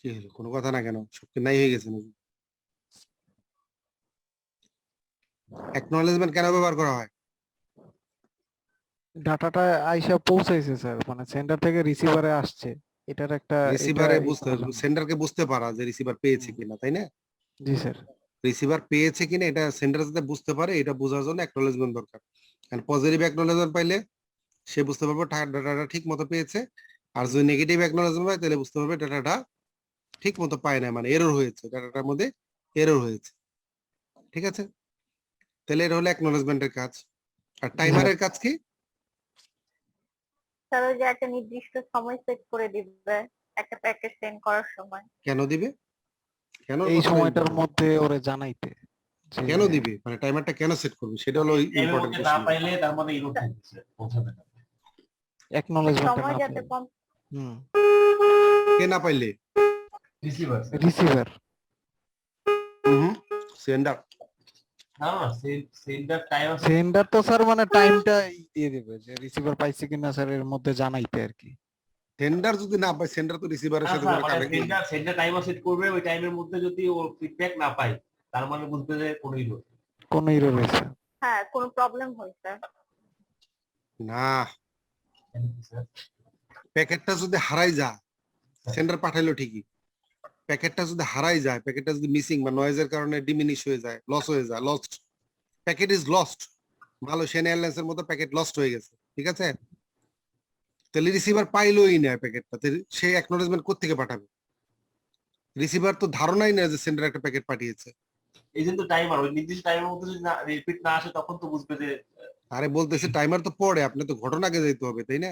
Speaker 2: কি হলো কোনো কথা না কেন সব কি নাই হয়ে গেছে নাকি অ্যাকনলেজমেন্ট কেন ব্যবহার করা হয়
Speaker 7: ডাটাটা আইসা পৌঁছাইছে স্যার, মানে সেন্টার থেকে রিসিভারে আসছে, এটার একটা
Speaker 2: রিসিভারে
Speaker 7: এটা ই
Speaker 2: বুঝতে
Speaker 7: করার জন্য।
Speaker 2: সেন্ডারকে বুঝতে পারা যে রিসিভার পেয়েছে
Speaker 7: হুম।
Speaker 2: কিনা তাই না
Speaker 7: জি স্যার।
Speaker 2: রিসিভার পেয়েছে কিনা এটা সেন্ডার যাতে বুঝতে পারে এটা বোঝার জন্য অ্যাকনলেজমেন্ট দরকার কারণ পজিটিভ অ্যাকনলেজমেন্ট পাইলে সে বুঝতে পারবে ডাটাটা ঠিক মতো পেয়েছে আর যদি নেগেটিভ অ্যাকনলেজমেন্ট পায় তাহলে বুঝতে পারবে ডাটাটা ঠিক মতো পায় না মানে এরর হয়েছে ডাটাটার মধ্যে এরর হয়েছে ঠিক আছে তাহলে এটা হলো অ্যাকনলেজমেন্টের কাজ আর টাইমারের কাজ কি
Speaker 6: স্যার ওই যে একটা নির্দিষ্ট সময় সেট করে দিবে একটা প্যাকেট সেন্ড করার সময়।
Speaker 2: কেন দিবে কেন
Speaker 7: এই
Speaker 2: কথা
Speaker 7: সময়টার
Speaker 2: বলতে হবে?
Speaker 7: মধ্যে ওরে জানাইতে যে
Speaker 2: কেন দিবে মানে টাইমারটা কেন সেট করবে সেটা হলো
Speaker 3: এর
Speaker 2: ইম্পর্টেন্ট
Speaker 3: মধ্যে না পাইলে তার মানে ইরোর থাকছে, পৌঁছাবে না।
Speaker 7: অ্যাকনলেজমেন্ট
Speaker 6: সময়
Speaker 7: না
Speaker 6: যাতে
Speaker 7: পায়।
Speaker 6: কম
Speaker 7: হুম।
Speaker 2: কে না পাইলে
Speaker 3: রিসিভার
Speaker 7: রিসিভার।
Speaker 2: সেন্ডার
Speaker 3: না না সেন্টার টাইম আছে।
Speaker 7: সেন্ডার তো স্যার মানে টাইমটা দিয়ে দিবে যে রিসিভার পাইছে কিনা স্যার এর মধ্যে জানাইতে আর কি।
Speaker 2: সেন্ডার যদি না পায় সেন্ডার তো রিসিভারের সাথে
Speaker 3: আচ্ছা,
Speaker 2: কোনো
Speaker 3: মানে
Speaker 2: কানেক্ট
Speaker 3: সেন্টার টাইমার সেট করবে, ওই টাইমের মধ্যে যদি ও ফিডব্যাক না পায় তার মানে বুঝবে যে কোনো ইরোর।
Speaker 7: কোন ইরর হয়েছে।
Speaker 6: হ্যাঁ কোনো প্রবলেম হয়েছে।
Speaker 2: না প্যাকেটটা যদি হারাই যায় সেন্ডার পাঠাইলো ঠিকই প্যাকেটটা যদি হারাই যায় প্যাকেটটা যদি মিসিং বা নয়েজের কারণে ডিমিনিশ হয়ে যায় লস হয়ে যায় lost packet is lost Malaysian airlines এর মতো প্যাকেট লস্ট হয়ে গেছে ঠিক আছে তাহলে রিসিভার পাইলোই না প্যাকেটটা সে অ্যাকনোলেজমেন্ট কোত্থেকে পাঠাবে রিসিভার তো ধারণাই না যে সেন্ডার একটা প্যাকেট পাঠিয়েছে
Speaker 3: এই জন্য টাইমার ওই নির্দিষ্ট টাইমের মধ্যে যদি রিপিট না আসে তখন তো বুঝবে যে
Speaker 2: আরে বলতেছে টাইমার তো পড়ে আপনি তো ঘটনাকে যেতে হবে তাই না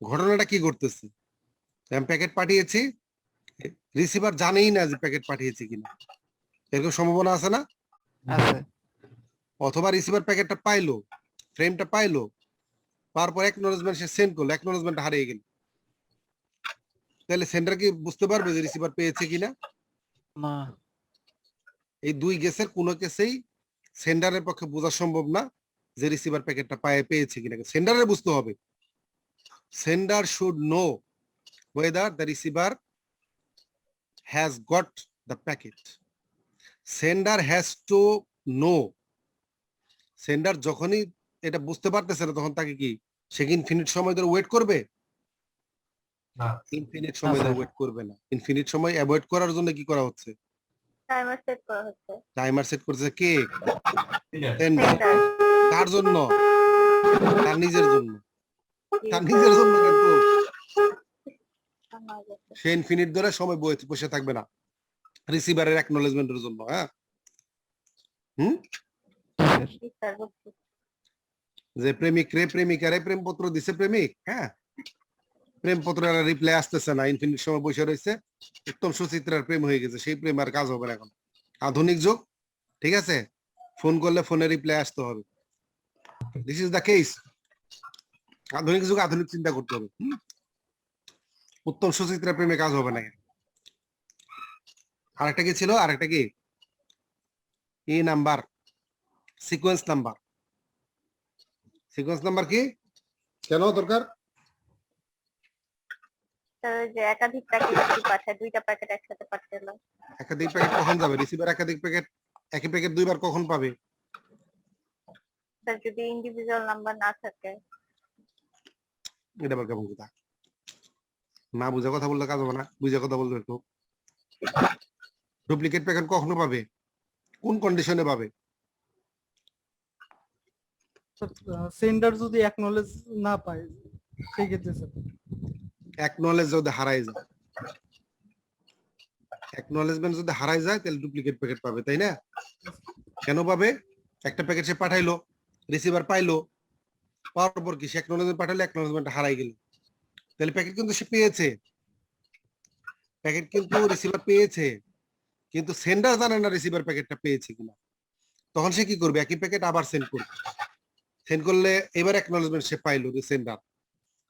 Speaker 2: ঘটনাটা কি করতেছে আমি প্যাকেট পাঠিয়েছি রিসিভার জানেই না যে প্যাকেট পাঠিয়েছে কিনা এরকম সম্ভাবনা আছে না
Speaker 7: আছে।
Speaker 2: অথবা রিসিভার প্যাকেটটা পাইলো ফ্রেমটা পাইলো তারপর অ্যাকনোলেজমেন্ট সে সেন্ড করলো অ্যাকনোলেজমেন্ট হারিয়ে গেল তাহলে সেন্ডার কি বুঝতে পারবে যে রিসিভার পেয়েছে কিনা
Speaker 7: না।
Speaker 2: এই দুই কেসের কোনো কেসেই সেন্ডারের পক্ষে বোঝা সম্ভব না যে রিসিভার প্যাকেটটা পেয়েছে কিনা সেন্ডারের বুঝতে হবে sender should know whether the receiver has got the packet sender has to know sender যখনই এটা বুঝতে পারতেছে না তখন তাকে কি সে কি ইনফিনিট সময় ধরে ওয়েট করবে
Speaker 3: না।
Speaker 2: ইনফিনিট সময় ধরে
Speaker 7: স্যার।
Speaker 2: ওয়েট করবে না ইনফিনিট সময় অ্যাভয়েড করার জন্য কি করা হচ্ছে
Speaker 6: টাইমার সেট করা হচ্ছে।
Speaker 2: টাইমার সেট করছে কে
Speaker 3: Sender।
Speaker 2: সেন্ডার
Speaker 6: সেন্টার
Speaker 2: কার জন্য তার নিজের জন্য তার নিজের জন্য কিন্তু সে ইনফিনিট ধরে সময় বসে থাকবে না রিসিভারের অ্যাকনোলেজমেন্টের জন্য হ্যাঁ
Speaker 7: জি স্যার।
Speaker 2: যে প্রেমিক রে প্রেমিকারে প্রেমপত্র দিছে প্রেমিক হ্যাঁ প্রেমপত্রের রিপ্লাই আসতেছে না ইনফিনিট সময় বসে রয়েছে উত্তম সুচিত্রার প্রেম হয়ে গেছে সেই প্রেম আর কাজ হবে না এখন আধুনিক যুগ ঠিক আছে ফোন করলে ফোনে রিপ্লাই আসতে হবে দিস ইজ দ্য কেস আধুনিক যুগ আধুনিক চিন্তা করতে হবে উত্তম সুচিত্রার প্রেমে কাজ হবে না আরেকটা কি ছিল আরেকটা কি E number sequence number sequence number কি কেন দরকার
Speaker 6: স্যার ওই যে একাধিক প্যাকেট যদি পাঠায় দুইটা প্যাকেট একসাথে পাঠালো
Speaker 2: একাধিক প্যাকেট কখন যাবে রিসিভার একাধিক প্যাকেট একই প্যাকেট দুইবার কখন পাবে
Speaker 6: স্যার যদি ইন্ডিভিজুয়াল নাম্বার না থাকে।
Speaker 2: এটা আবার কেমন কথা না বুঝা কথা বললে কাজ হবে না বুঝা কথা বলতে একটু ডুপ্লিকেট প্যাকেট কখনো পাবে কোন কন্ডিশনে পাবে
Speaker 4: সেন্ডার যদি অ্যাকনলেজ না পায় সেই ক্ষেত্রে স্যার
Speaker 2: অ্যাকনলেজ যদি হারাই যায় অ্যাকনলেজমেন্ট যদি হারাই যায় তাহলে ডুপ্লিকেট প্যাকেট পাবে তাই না কেন পাবে একটা প্যাকেট সে পাঠাইলো রিসিভার পাইলো পাওয়ার পর কি সে অ্যাকনলেজমেন্ট পাঠালে অ্যাকনলেজমেন্ট হারাই গেল তাহলে প্যাকেট কিন্তু সে পেয়েছে প্যাকেট কিন্তু রিসিভার পেয়েছে কিন্তু সেন্ডার জানে না রিসিভার প্যাকেটটা পেয়েছে কিনা তখন সে কি করবে একই প্যাকেট আবার সেন্ড করবে সেন্ড করলে এবার অ্যাকনলেজমেন্ট সে পাইলো যে সেন্ডার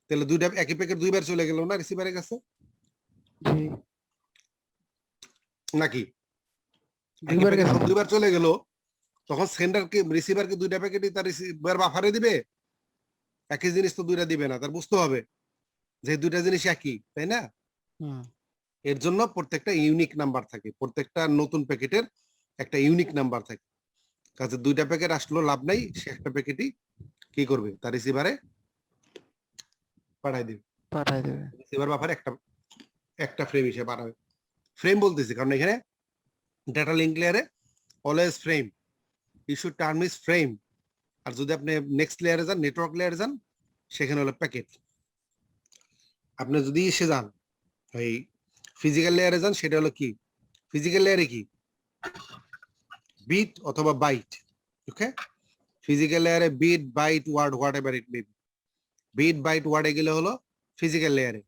Speaker 2: তাহলে দুইটা একই প্যাকেট দুইবার চলে গেল না রিসিভারের কাছে
Speaker 7: জি।
Speaker 2: নাকি
Speaker 7: দুইবার গেছে।
Speaker 2: দুইবার চলে গেল তখন সেন্ডারকে রিসিভারকে দুইটা প্যাকেটই তার রিসিভার বাফারে দিবে একই জিনিস তো দুইটা দিবে না তার বুঝতে হবে যে দুইটা জিনিস একই তাই না
Speaker 7: হুম।
Speaker 2: এর জন্য প্রত্যেকটা ইউনিক নাম্বার থাকে, প্রত্যেকটা নতুন প্যাকেটের একটা ইউনিক নাম্বার থাকে। কাজে দুইটা প্যাকেট আসলো লাভ নাই, সে একটা প্যাকেটই কি করবে, তার রিসিভারে পাঠাই দিবে।
Speaker 7: পাঠাই দেবে।
Speaker 2: রিসিভার বাফারে একটা ফ্রেম হিসেবে পাঠাবে। ফ্রেম বলতেছি কারণ এখানে ডাটা লিঙ্ক লেয়ারে always frame, issue term is frame. আর যদি আপনি নেক্সট লেয়ারে যান, নেটওয়ার্ক লেয়ারে যান, সেখানে হলো প্যাকেট। আপনি যদি এসে যান ওই ফিজিক্যাল লেয়ারে যান, সেটা হলো কি, ফিজিক্যাল লেয়ারে কি বিট অথবা বাইট। ওকে, ফিজিক্যাল লেয়ারে bit, byte, word, whatever it may be. Bit, byte, ওয়ার্ডে গেলে হলো ফিজিক্যাল লেয়ারে।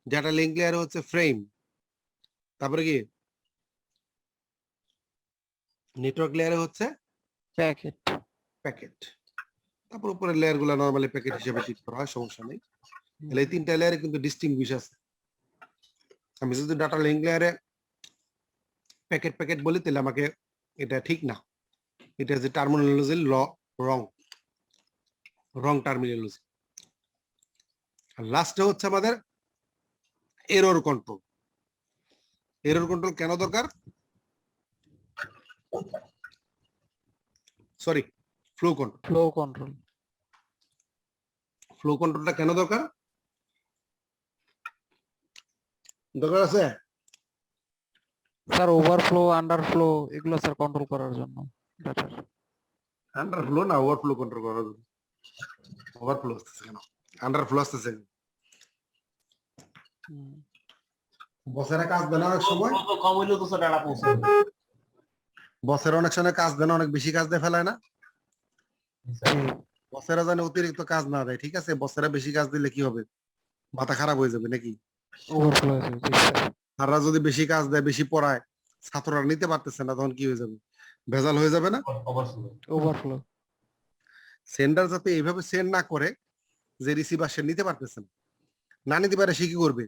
Speaker 2: ডাটা লিঙ্ক লেয়ারে হচ্ছে ফ্রেম। তারপরে কি নেটওয়ার্ক লেয়ারে হচ্ছে
Speaker 7: প্যাকেট।
Speaker 2: প্যাকেট। তারপর উপরের লেয়ার গুলো নরমালি প্যাকেট হিসেবে ঠিক করা হয়, সমস্যা নেই। তাহলে এই তিনটা লেয়ারে কিন্তু ডিস্টিংগুইশ আছে। আমি যদি ডাটা লিঙ্ক লেয়ারে প্যাকেট প্যাকেট বলি, তাহলে আমাকে এটা ঠিক না, এটা যে টার্মিনোলজি রং টার্মিনোলজি। আর লাস্টে হচ্ছে আমাদের এরর কন্ট্রোল। এরর কন্ট্রোল কেন দরকার? Sorry, flow control.
Speaker 7: Flow control.
Speaker 2: Flow কন্ট্রোলটা কেন দরকার? দরকার আছে
Speaker 7: স্যার ওভারফ্লো, আন্ডারফ্লো এগুলো স্যার কন্ট্রোল করার জন্য ডাটার।
Speaker 2: আন্ডারফ্লো না ওভারফ্লো কন্ট্রোল করার জন্য। ওভারফ্লো আসতেছে কেন, আন্ডারফ্লো আসতেছে কেন? বসেরা কাজ দেন অনেক সময়,
Speaker 3: কত কম হইলেও তো ডাটা পৌঁছে যাবে।
Speaker 2: বসের অনেক সময় কাজ দেন অনেক বেশি কাজ দিয়ে ফেলায় না। বসেরা জানে অতিরিক্ত কাজ না দেয়, ঠিক আছে, বসেরা বেশি কাজ দিলে কি হবে, মাথা খারাপ হয়ে যাবে নাকি?
Speaker 7: ওভারফ্লো হয়ে যাবে, জি স্যার।
Speaker 2: তারা যদি বেশি কাজ দেয়, বেশি পড়ায়, ছাত্ররা নিতে পারতেছে না, তখন কি হয়ে যাবে, ভেজাল হয়ে যাবে না?
Speaker 3: ওভারফ্লো।
Speaker 7: ওভারফ্লো।
Speaker 2: সেন্ডার যাতে এইভাবে সেন্ড না করে যে রিসিভার সে নিতে পারতেছে না, না নিতে পারে, সে কি করবে,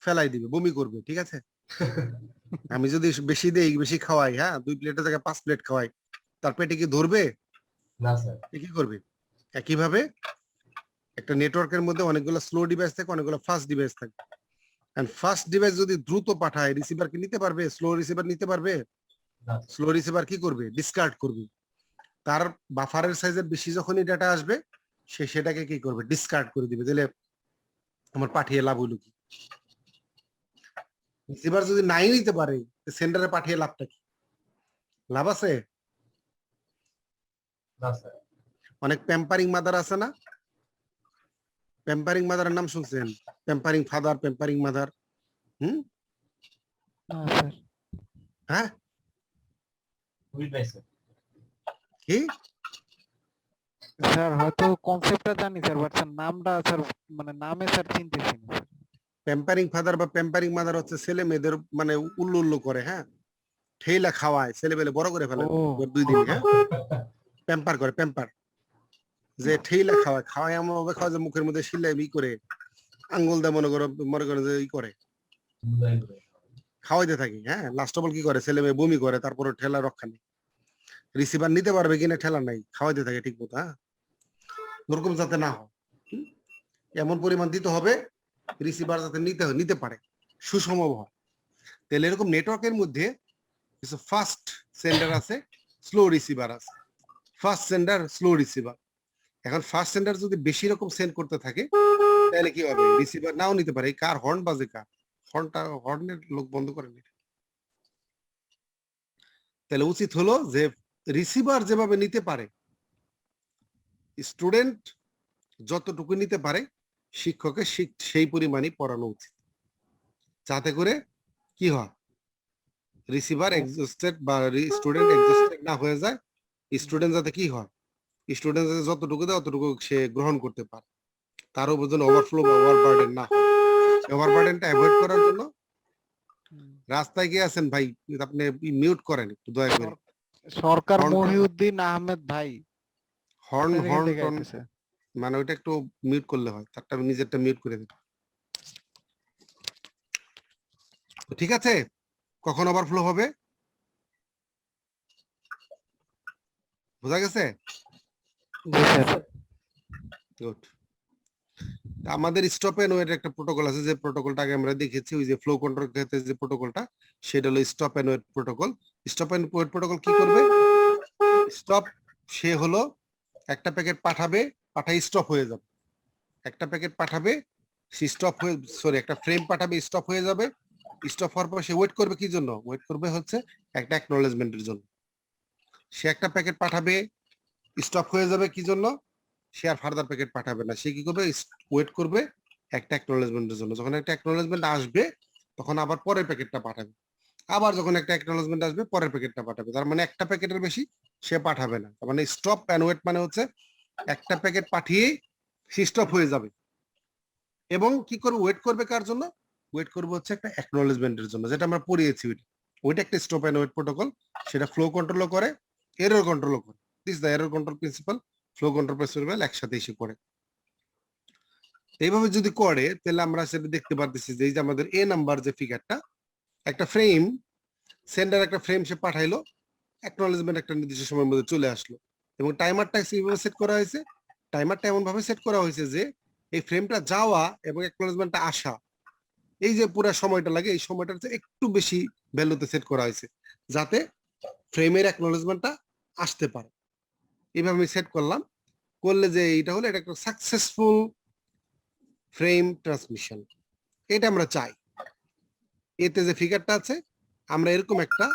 Speaker 2: ফেলাই দিবে, বমি করবে, ঠিক আছে। আমি যদি বেশি দেই, বেশি খাওয়াই, হ্যাঁ 2 প্লেটের জায়গায় 5 প্লেট খাওয়াই, তার পেটে কি ধরবে?
Speaker 3: না স্যার।
Speaker 2: সে কি করবে? একইভাবে একটা নেটওয়ার্কের মধ্যে অনেকগুলো স্লো ডিভাইস থাকে, অনেকগুলো ফাস্ট ডিভাইস থাকে। এন্ড ফাস্ট ডিভাইস যদি দ্রুত পাঠায়, রিসিভার কি নিতে পারবে? স্লো রিসিভার নিতে পারবে?
Speaker 3: না।
Speaker 2: স্লো রিসিভার কি করবে? ডিসকার্ড করবে। তার বাফারের সাইজের বেশি যখনই ডাটা আসবে, সে সেটাকে কি করবে? ডিসকার্ড করে দিবে। তাহলে আমার পাঠিয়ে লাভ হইলো কি? রিসিভার যদি নাই নিতে পারে, সেন্ডারে পাঠিয়ে লাভটা কি? লাভ আছে?
Speaker 3: না স্যার।
Speaker 2: অনেক প্যাম্পারিং মাদার আছে না? প্যাম্পারিং মাদারের নাম শুনছেন? Pampering father, pampering mother.
Speaker 7: না স্যার।
Speaker 2: হ্যাঁ
Speaker 3: বুঝ নাই স্যার।
Speaker 2: কি?
Speaker 7: স্যার হয়তো কনসেপ্টটা জানি স্যার, বাট স্যার নামটা স্যার মানে নামে স্যার চিনতেছি না স্যার।
Speaker 2: প্যাম্পারিং ফাদার বা প্যাম্পারিং মাদার হচ্ছে ছেলে মেয়েদের মানে উল্লু উল্লু করে, হ্যাঁ, ঠেলা খাওয়ায়, ছেলে মেয়ে বড় করে ফেলে
Speaker 7: ও
Speaker 2: 2 দিন, হ্যাঁ, প্যাম্পার করে, প্যাম্পার, যে ঠেলা খাওয়ায়, খাওয়ায় এমন ভাবে খাওয়ায় যে মুখের মধ্যে শিলাই করে আঙ্গুল দিয়ে মনে করে যে ই করে, খাওয়াইতে থাকি, হ্যাঁ, লাস্ট অফ অল কি করে, ছেলে মেয়ে বমি করে, তারপরে ঠেলা রক্ষা নেই। রিসিভার নিতে পারবে কিনা ঠেলা নাই, খাওয়াইতে থাকে ঠিক মতো, হ্যাঁ, ওরকম যাতে না হয়, এমন পরিমাণ দিতে হবে রিসিভার যাতে নিতে পারে, সুষম হয়। তাহলে এরকম নেটওয়ার্কের মধ্যে কিছু ফাস্ট সেন্ডার আছে, স্লো রিসিভার আছে। Fast sender, slow receiver. এখন ফাস্ট সেন্ডার যদি বেশি রকম সেন্ড করতে থাকে, তাহলে কি হবে, রিসিভার নাও নিতে পারে। কার হর্ন বাজে, কার হর্নের লোক বন্ধ করেন। তাহলে উচিত হলো যে রিসিভার যেভাবে নিতে পারে, স্টুডেন্ট যতটুকু নিতে পারে, শিক্ষকের সেই পরিমাণই পড়ানো উচিত, যাতে করে কি হয়, রিসিভার এক্সস্টেড বা স্টুডেন্ট এক্সস্টেড না হয়ে যায়। স্টুডেন্ট যাতে কি হয়, স্টুডেন্ট যাতে যতটুকু দেয় অতটুকু সে গ্রহণ করতে পারে, তার উপর যেন ওভারফ্লো বা ওভারবার্ডেন না হয়। ওভারবার্ডেনটা অ্যাভয়েড করার জন্য রাস্তায় গিয়ে আছেন ভাই, আপনি মিউট করেন একটু দয়া করে।
Speaker 7: সরকার
Speaker 2: হর্ন-
Speaker 7: মহিউদ্দিন আহমেদ ভাই
Speaker 2: হর্ন
Speaker 7: আপনার
Speaker 2: হর্ন
Speaker 7: এখান থেকে
Speaker 2: টর্ন
Speaker 7: আইতেছে।
Speaker 2: মানে ওইটা একটু মিউট করলে হয়, তারটা আমি নিজেরটা মিউট করে দিই। ঠিক আছে, কখন ওভারফ্লো হবে বোঝা গেছে?
Speaker 7: জি স্যার।
Speaker 2: গুড। আমাদের স্টপ এন্ড ওয়েট একটা প্রোটোকল আছে, যে প্রোটোকলটা আগে আমরা দেখেছি, ওই যে ফ্লো কন্ট্রোল ক্ষেত্রে যে প্রোটোকলটা, সেটা হলো stop and wait protocol. Stop and wait protocol কি করবে? স্টপ, সে হলো একটা প্যাকেট পাঠাবে, পাঠাই স্টপ হয়ে যাবে। একটা প্যাকেট পাঠাবে, সে স্টপ হয়ে, সরি, একটা ফ্রেম পাঠাবে, স্টপ হয়ে যাবে। স্টপ হওয়ার পর সে ওয়েট করবে কি জন্য? ওয়েট করবে হচ্ছে একটা অ্যাকনোলেজমেন্টের জন্য। সে একটা প্যাকেট পাঠাবে, স্টপ হয়ে যাবে কি জন্য? সে আর ফার্দার প্যাকেট পাঠাবে না, সে কি করবে? ওয়েট করবে একটা অ্যাকনোলেজমেন্টের জন্য। যখন একটা অ্যাকনোলেজমেন্ট আসবে তখন আবার পরের প্যাকেটটা পাঠাবে, আবার যখন একটা অ্যাকনোলেজমেন্ট আসবে পরের প্যাকেটটা পাঠাবে। তার মানে একটা প্যাকেটের বেশি সে পাঠাবে না। তার মানে স্টপ অ্যান্ড ওয়েট মানে হচ্ছে একটা প্যাকেট পাঠিয়েই সে স্টপ হয়ে যাবে, এবং কি করবে? ওয়েট করবে কার জন্য? ওয়েট করবে হচ্ছে একটা অ্যাকনোলেজমেন্টের জন্য, যেটা আমরা পড়িয়েছি। ওইটা একটা স্টপ অ্যান্ড ওয়েট প্রোটোকল। সেটা ফ্লো কন্ট্রোলও করে, এরর কন্ট্রোলও করে। This the error control principal, flow control principal একসাথে এসে করে। এইভাবে যদি করে তাহলে আমরা সেটা দেখতে পারতেছি যে এই যে আমাদের এ নাম্বার যে ফিগারটা, একটা ফ্রেম, সেন্ডার একটা ফ্রেম সে পাঠাইলো, অ্যাকনোলেজমেন্ট একটা নির্দিষ্ট সময়ের মধ্যে চলে আসলো, এবং টাইমারটা কিভাবে সেট করা হয়েছে? টাইমারটা এমন ভাবে সেট করা হয়েছে যে এই ফ্রেমটা যাওয়া এবং অ্যাকনোলেজমেন্টটা আসা, এই যে পুরো সময়টা লাগে, এই সময়টা একটু বেশি ভ্যালুতে সেট করা হয়েছে, যাতে ফ্রেমের অ্যাকনোলেজমেন্টটা আসতে পারে। এইভাবে আমি সেট করলাম, করলে যে এটা হলো, এটা একটা সাকসেসফুল ফ্রেম ট্রান্সমিশন, এটা আমরা চাই। এতে যে ফিগারটা আছে, আমরা এরকম একটা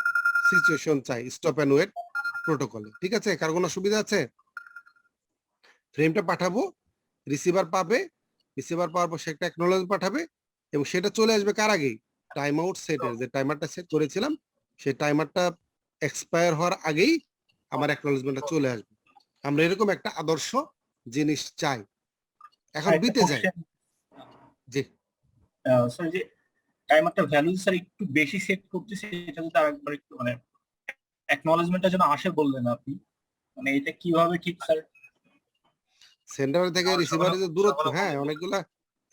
Speaker 2: সিচুয়েশন চাই স্টপ অ্যান্ড ওয়েট প্রোটোকলে। ঠিক আছে? কার কোনো সুবিধা আছে? ফ্রেমটা পাঠাবো, রিসিভার পাবে, রিসিভার পাওয়ার পর সে একটা অ্যাকনোলেজমেন্ট পাঠাবে, এবং সেটা চলে আসবে কার আগেই? টাইম আউট সেটের যে টাইমারটা সেট করেছিলাম, সেই টাইমারটা এক্সপায়ার হওয়ার আগেই আমার অ্যাকনোলেজমেন্টটা চলে আসবে। আমরা এরকম একটা আদর্শ জিনিস চাই। এখন বিতে যাই। জি,
Speaker 8: স্যার, যে টাইমারটা ভ্যালু স্যার একটু বেশি সেট করতেছে, এটা যদি আরেকবার একটু মানে অ্যাকনলেজমেন্টটা যেন আসে বললেন আপনি, মানে এটা কিভাবে ঠিক স্যার?
Speaker 2: সেন্টার থেকে রিসিভারের যে দূরত্ব, হ্যাঁ, অনেকগুলা,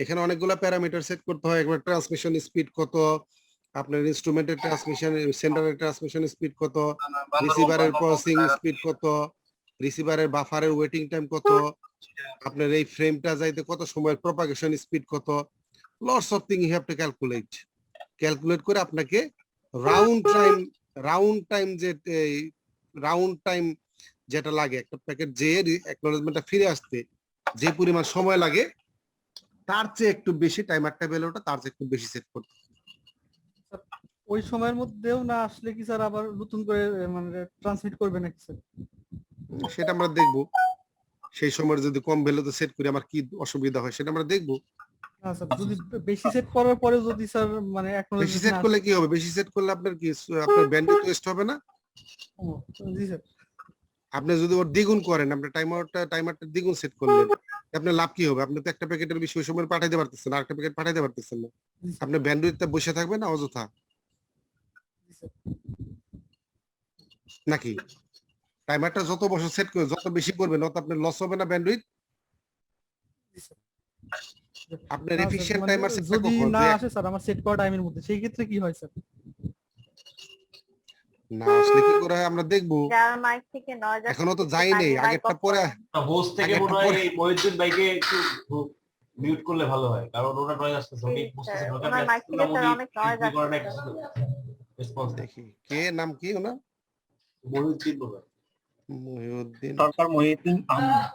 Speaker 2: এখানে অনেকগুলা প্যারামিটার সেট করতে হয়। একবার ট্রান্সমিশন স্পিড কত, আপনার ইনস্ট্রুমেন্টের ট্রান্সমিশন, সেন্টারের ট্রান্সমিশন স্পিড কত, রিসিভারের প্রসেসিং স্পিড কত, রিসিভারের বাফারের ওয়েটিং টাইম কত, আপনার এই ফ্রেমটা যাইতে কত সময়ের প্রপাগেশন স্পিড কত, lots of thing you have to calculate করে আপনাকে রাউন্ড টাইম যেটা লাগে একটা প্যাকেট যে অ্যাকনোলেজমেন্টটা ফিরে আসতে যে পরিমাণ সময় লাগে, তার চেয়ে একটু বেশি টাইমারটা ভ্যালুটা তার চেয়ে একটু বেশি সেট করতে।
Speaker 4: ওই সময়ের মধ্যেও না আসলে কি স্যার আবার নতুন করে মানে ট্রান্সমিট করবে নাকি স্যার?
Speaker 2: সেটা আমরা দেখবো, সেই সময় যদি কম ভ্যালুতে সেট করি আমার কি অসুবিধা হয় সেটা আমরা দেখবো।
Speaker 4: না স্যার, যদি বেশি সেট করার পরে যদি স্যার মানে
Speaker 2: বেশি সেট করলে কি হবে? বেশি সেট করলে আপনার কি, আপনার ব্যান্ডউইথ ওয়েস্ট হবে না?
Speaker 4: জি স্যার।
Speaker 2: আপনি যদি ওর দ্বিগুণ করেন, আপনি টাইমারটা দ্বিগুণ সেট করলেন, আপনার লাভ কি হবে? আপনি তো একটা প্যাকেটের বেশি ওই সময় পাঠাইতে পারতেছেন না, আরেকটা প্যাকেট পাঠাইতে পারতেছেন না, আপনার ব্যান্ডউইথটা বসে থাকবে না অযথা নাকি? টাইমারটা যত বছর সেট করে যত বেশি করবেন তত আপনার লস হবে না ব্যান্ডউইথ? আপনার এফিশিয়েন্ট টাইমার সেট
Speaker 4: যদি না আসে স্যার আমার সেট করা টাইমের মধ্যে, সেই ক্ষেত্রে কি হয় স্যার?
Speaker 2: না আসলে কি করে হয় আমরা দেখবো,
Speaker 6: যার মাইক থেকে নয়েজ
Speaker 2: এখনো তো যাইনি, আগেরটা পরে।
Speaker 3: হোস্ট থেকে মনে হয় এই মহিউদ্দিন ভাইকে একটু মিউট করলে ভালো হয়, কারণ ওনার নয়েজ আসতেছে, উনি বুঝতেছেন
Speaker 6: ওনার মাইক থেকে স্যার অনেক নয়েজ আসছে।
Speaker 3: রেসপন্স
Speaker 2: দেখি কে নাম কি ওনার?
Speaker 3: মহিউদ্দিন বলে।
Speaker 2: মহিউদ্দিন,
Speaker 8: সরকার মহিউদ্দিন আহমেদ।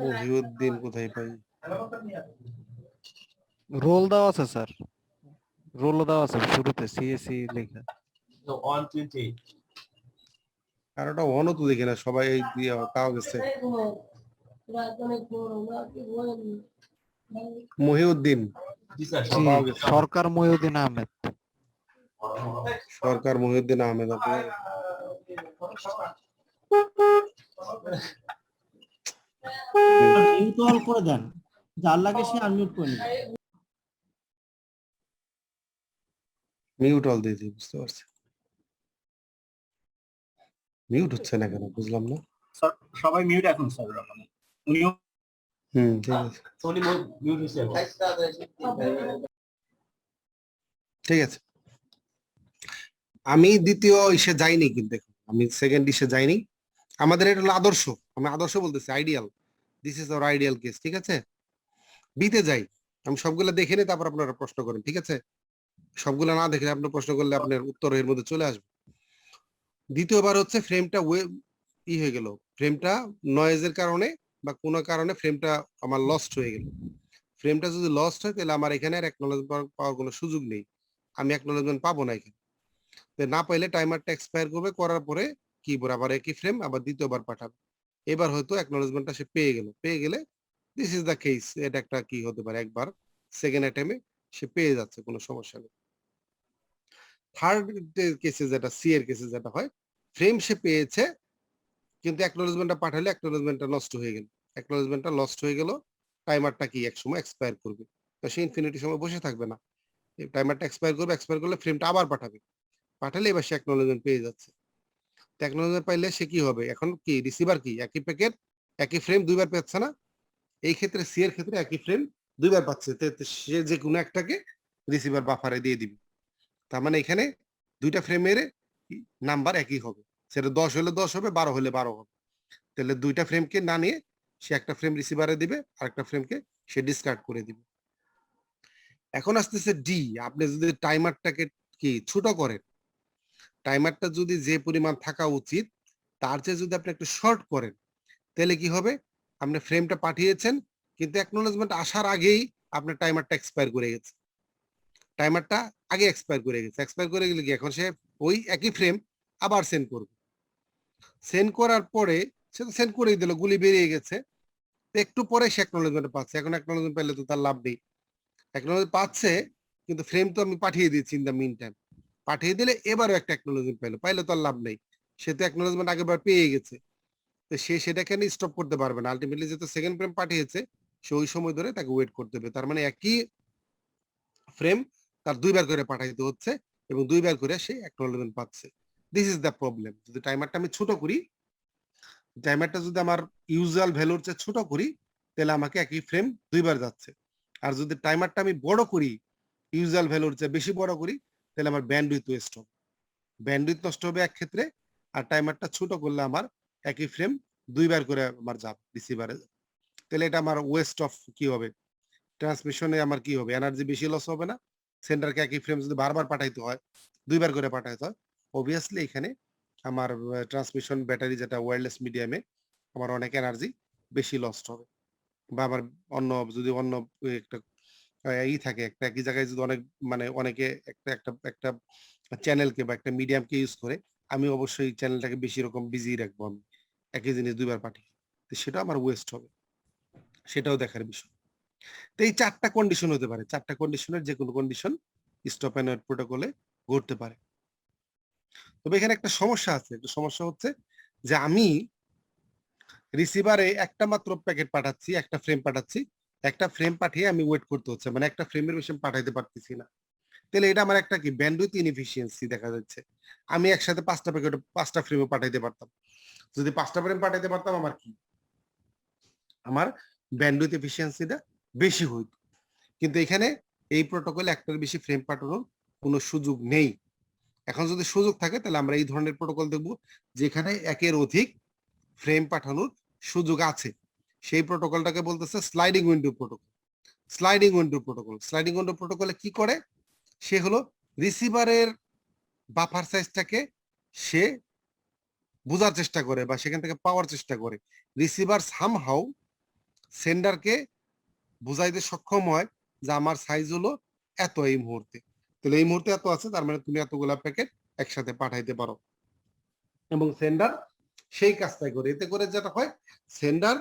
Speaker 2: মহিউদ্দিন কোথায় পাই?
Speaker 7: রোল দেওয়া আছে স্যার, রোল দেওয়া আছে শুরুতে সিএসি লেখা।
Speaker 3: তো 128
Speaker 2: আর ওটা অন তো দেখি না, সবাই এই দিয়ে পাওয়া গেছে। মহিউদ্দিন,
Speaker 3: জি স্যার।
Speaker 7: জি,
Speaker 2: পাওয়া গেছে।
Speaker 7: সরকার মহিউদ্দিন আহমেদ।
Speaker 2: সরকার মহিউদ্দিন আহমেদ। আপনি
Speaker 5: মিউট অল করে দেন, যার লাগে সে আনমিউট করে নেবে।
Speaker 2: মিউট অল দিয়েছি, বুঝতে পারছি। মিউট হচ্ছে না কেন বুঝলাম না।
Speaker 8: স্যার সবাই মিউট এখন স্যার, মানে উনিও
Speaker 2: ঠিক আছে,
Speaker 3: উনি মিউট হইছে এখন।
Speaker 2: ঠিক আছে। আমি দ্বিতীয় ইসে যাইনি, কিন্তু আমি সেকেন্ড ইসে যাইনি, আমাদের এটা হলো আদর্শ, আমি আদর্শ বলতেছি, ideal, this is our ideal case, ঠিক আছে? বিতে যাই, আমি সবগুলো দেখে নিই, তারপর আপনারা প্রশ্ন করেন, ঠিক আছে? সবগুলো না দেখে আপনি প্রশ্ন করলে আপনার উত্তর এর মধ্যে চলে আসবে। দ্বিতীয়বার হচ্ছে ফ্রেমটা হয়ে গেল, ফ্রেমটা নয়েজের কারণে বা কোনো কারণে ফ্রেমটা আমার লস্ট হয়ে গেল। ফ্রেমটা যদি লস্ট হয় তাহলে আমার এখানে আর অ্যাকনোলেজমেন্ট পাওয়ার কোনো সুযোগ নেই, আমি অ্যাকনোলেজমেন্ট পাবো না এখানে। না পাইলে টাইমারটা এক্সপায়ার করবে, করার পরে কি আবার একই ফ্রেম আবার দ্বিতীয়বার পাঠাবে। এবার হয়তো অ্যাকনোলেজমেন্টটা সে পেয়ে গেলে দিস ইজ দ্য কেস, এটা একটা কি হতে পারে, একবার সেকেন্ড অ্যাটেমে সে পেয়ে যাচ্ছে, কোনো সমস্যা নেই। থার্ড কেসে যেটা, সি এর কেসে যেটা হয়, ফ্রেম সে পেয়েছে কিন্তু অ্যাকনোলেজমেন্টটা পাঠালে অ্যাকনোলেজমেন্টটা নষ্ট হয়ে গেল, অ্যাকনোলেজমেন্টটা লস্ট হয়ে গেল, টাইমারটা কি এক সময় এক্সপায়ার করবে, তো সে ইনফিনিটি সময় বসে থাকবে না, টাইমারটা এক্সপায়ার করবে, এক্সপায়ার করলে ফ্রেমটা আবার পাঠালে এবার সে অ্যাকনোলেজমেন্ট পেয়ে যাচ্ছে। অ্যাকনোলেজমেন্ট পাইলে সে কি হবে, এখন কি রিসিভার কি একই প্যাকেট একই ফ্রেম দুইবার পাচ্ছে না? এই ক্ষেত্রে সি এর ক্ষেত্রে একই ফ্রেম দুইবার পাচ্ছে, সে যে কোনো একটাকে রিসিভার বাফারে দিয়ে দিবে। তার মানে এখানে দুইটা ফ্রেমের নাম্বার একই হবে, সেটা 10 হলে 10 হবে, 12 হলে 12 হবে। তাহলে দুইটা ফ্রেমকে না নিয়ে সে একটা ফ্রেম রিসিভারে দিবে, আর একটা ফ্রেমকে সে ডিসকার্ড করে দিবে। এখন আসতেছে ডি, আপনি যদি টাইমারটাকে কি ছোট করেন, টাইমারটা যদি যে পরিমাণ থাকা উচিত তার চেয়ে যদি আপনি একটু শর্ট করেন, তাহলে কি হবে, আপনি ফ্রেমটা পাঠিয়েছেন কিন্তু অ্যাকনোলেজমেন্ট আসার আগেই আপনার টাইমারটা এক্সপায়ার করে গেছে, টাইমারটা আগে এক্সপায়ার করে গেছে, এক্সপায়ার করে গেলে কি এখন সে ওই একই ফ্রেম আবার সেন্ড করবে, সেন্ড করার পরে সে তো সেন্ড করেই দিল, গুলি বেরিয়ে গেছে, একটু পরে সে অ্যাকনোলেজমেন্ট পাচ্ছে, এখন অ্যাকনোলেজমেন্ট পেলে তো তার লাভ নেই, অ্যাকনোলেজমেন্ট পাচ্ছে কিন্তু ফ্রেম তো আমি পাঠিয়ে দিয়েছি ইন দ্য মিন টাইম, পাঠিয়ে দিলে এবারও একটা অ্যাকনোলেজমেন্ট পাইলে তো আর লাভ নেই, সে তো অ্যাকনোলেজমেন্ট আগেবার পেয়ে গেছে, তো সে সেটাকে স্টপ করতে পারবে না, আলটিমেটলি যেহেতু সেকেন্ড ফ্রেম পাঠিয়েছে সে ওই সময় ধরে তাকে ওয়েট করতে হবে, তার মানে একই ফ্রেম তার দুইবার করে পাঠাইতে হচ্ছে এবং দুইবার করে সে অ্যাকনোলেজমেন্ট পাচ্ছে। This is the problem. যদি টাইমারটা আমি ছোট করি, টাইমারটা যদি আমার ইউজুয়াল ভ্যালুর চেয়ে ছোট করি তাহলে আমাকে একই ফ্রেম দুইবার যাচ্ছে, আর যদি টাইমারটা আমি বড় করি, ইউজুয়াল ভ্যালুর চেয়ে বেশি বড় করি, তাহলে আমার ব্যান্ডউইথ ওয়েস্ট হবে, ব্যান্ডউইথ নষ্ট হবে এক ক্ষেত্রে, আর টাইমারটা ছোট করলে আমার একই ফ্রেম দুইবার করে আমার যাবে রিসিভারে, তাহলে এটা আমার ওয়েস্ট অফ কি হবে, ট্রান্সমিশনে আমার কি হবে, এনার্জি বেশি লস হবে না, সেন্টারকে একই ফ্রেম যদি বারবার পাঠাইতে হয়, দুইবার করে পাঠাইতে হয়, অবভিয়াসলি এখানে আমার ট্রান্সমিশন ব্যাটারি যেটা ওয়্যারলেস মিডিয়ামে আমার অনেক এনার্জি বেশি লস্ট হবে, বা আমার যদি অন্য একটা থাকে, একটা একই জায়গায় যদি অনেক মানে অনেকে একটা একটা একটা চ্যানেলকে বা একটা মিডিয়ামকে ইউজ করে, আমি অবশ্যই চ্যানেলটাকে বেশি রকম বিজি রাখবো, আমি একই জিনিস দুইবার পাঠিয়ে, তো সেটা আমার ওয়েস্ট হবে, সেটাও দেখার বিষয়। তো এই চারটা কন্ডিশন হতে পারে, চারটা কন্ডিশনের যে কোনো কন্ডিশন স্টপ এন্ড ওয়েট প্রোটোকলে ঘটতে পারে। তবে এখানে একটা সমস্যা আছে, একটা সমস্যা হচ্ছে যে আমি রিসিভারে একটা মাত্র প্যাকেট পাঠাচ্ছি, একটা ফ্রেম পাঠাচ্ছি, একটা ফ্রেম পাঠিয়ে আমি ওয়েট করতে হচ্ছে, মানে একটা ফ্রেমের বেশি পাঠাইতে পারতেছি না, তাহলে এটা আমার একটা কি ব্যান্ডউইথ ইনএফিশিয়েন্সি দেখা যাচ্ছে। আমি একসাথে 5টা প্যাকেট 5টা ফ্রেমে পাঠাইতে পারতাম, যদি 5টা ফ্রেম পাঠাইতে পারতাম আমার কি, আমার ব্যান্ডউইথ এফিশিয়েন্সিটা বেশি হইতো, কিন্তু এখানে এই প্রোটোকলে একটার বেশি ফ্রেম পাঠানোর কোনো সুযোগ নেই। এখন যদি সুযোগ থাকে তাহলে আমরা এই ধরনের প্রোটোকল দেখব যেখানে একের অধিক ফ্রেম পাঠানোর সুযোগ আছে, সেই প্রোটোকলটাকে বলতেছে sliding window protocol. Sliding window protocol, sliding window প্রোটোকলে কি করে, সে হলো রিসিভারের বাফার সাইজটাকে সে বোঝার চেষ্টা করে বা সেখান থেকে পাওয়ার চেষ্টা করে, রিসিভার সামহাউ সেন্ডারকে বুঝাইতে সক্ষম হয় যে আমার সাইজ হলো এত এই মুহূর্তে, তাহলে এই মুহূর্তে এত আছে, তার মানে তুমি এতগুলা প্যাকেট একসাথে পাঠাইতে পারো, এবং সেন্ডার সেই কাজটাই করে, এতে করে যেটা হয় সেন্ডার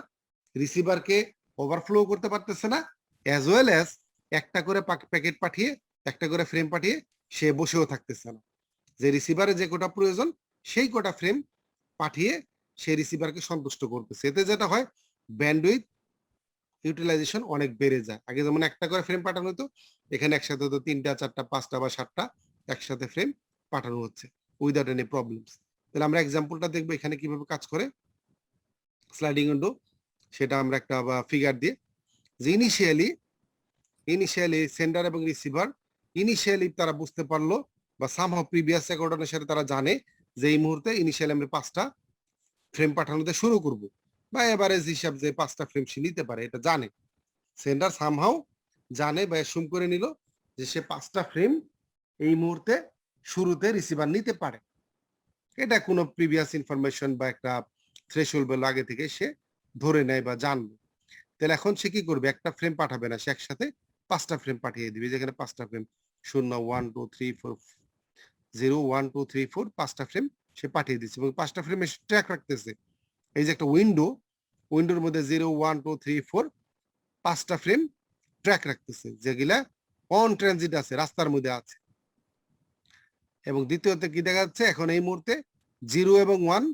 Speaker 2: রিসিভারকে ওভারফ্লো করতে পারতেছে না, অ্যাজ ওয়েল অ্যাজ একটা করে প্যাকেট পাঠিয়ে একটা করে ফ্রেম পাঠিয়ে সে বসেও থাকতেছে না, যে রিসিভারে যে কোটা প্রয়োজন সেই কোটা ফ্রেম পাঠিয়ে সে রিসিভারকে সন্তুষ্ট করতেছে, এতে যেটা হয় ব্যান্ডউইথ ইউটিলাইজেশন অনেক বেড়ে যায়। আগে যেমন একটা করে ফ্রেম পাঠানো হতো, এখানে একসাথে তো 3টা 4টা 5টা বা 7টা একসাথে ফ্রেম পাঠানো হচ্ছে উইদাউট এনি প্রবলেমস। তাহলে আমরা এক্সাম্পলটা দেখবো এখানে কিভাবে কাজ করে স্লাইডিং উইন্ডো, সেটা আমরা একটা ফিগার দিয়ে, যে ইনিশিয়ালি সেন্ডার এবং রিসিভার ইনিশিয়ালি তারা বুঝতে পারলো বা সামহাউ প্রিভিয়াস রেকর্ডের সাথে তারা জানে যে এই মুহূর্তে ইনিশিয়ালি আমরা 5টা ফ্রেম পাঠানোতে শুরু করব, বা এভারেজ হিসাব যে 5টা ফ্রেম সে নিতে পারে এটা জানে। সেন্ডার সামহাও জানে বা অ্যাসুম করে নিল যে সে 5টা ফ্রেম এই মুহূর্তে শুরুতে রিসিভার নিতে পারে। এটা কোনো প্রিভিয়াস ইনফরমেশন বা একটা থ্রেশহোল্ড ভ্যালু আগে থেকে সে ধরে নেয় বা জানবে। তাহলে এখন সে কি করবে? একটা ফ্রেম পাঠাবে না, সে একসাথে 5টা ফ্রেম পাঠিয়ে দিবে। যেখানে 5টা ফ্রেম 0 1 2 3 4 0 1 2 3 4 5টা ফ্রেম সে পাঠিয়ে দিচ্ছে এবং 5টা ফ্রেমে ট্র্যাক রাখতেছে। এই যে একটা উইন্ডোর মধ্যে 0 1 2 3 4 5টা ফ্রেম ট্র্যাক রাখতেছে, যেগুলা অন ট্রানজিট আছে, রাস্তার মধ্যে আছে। এবং দ্বিতীয়ত কি দেখা যাচ্ছে, এখন এই মুহূর্তে 0 এবং 1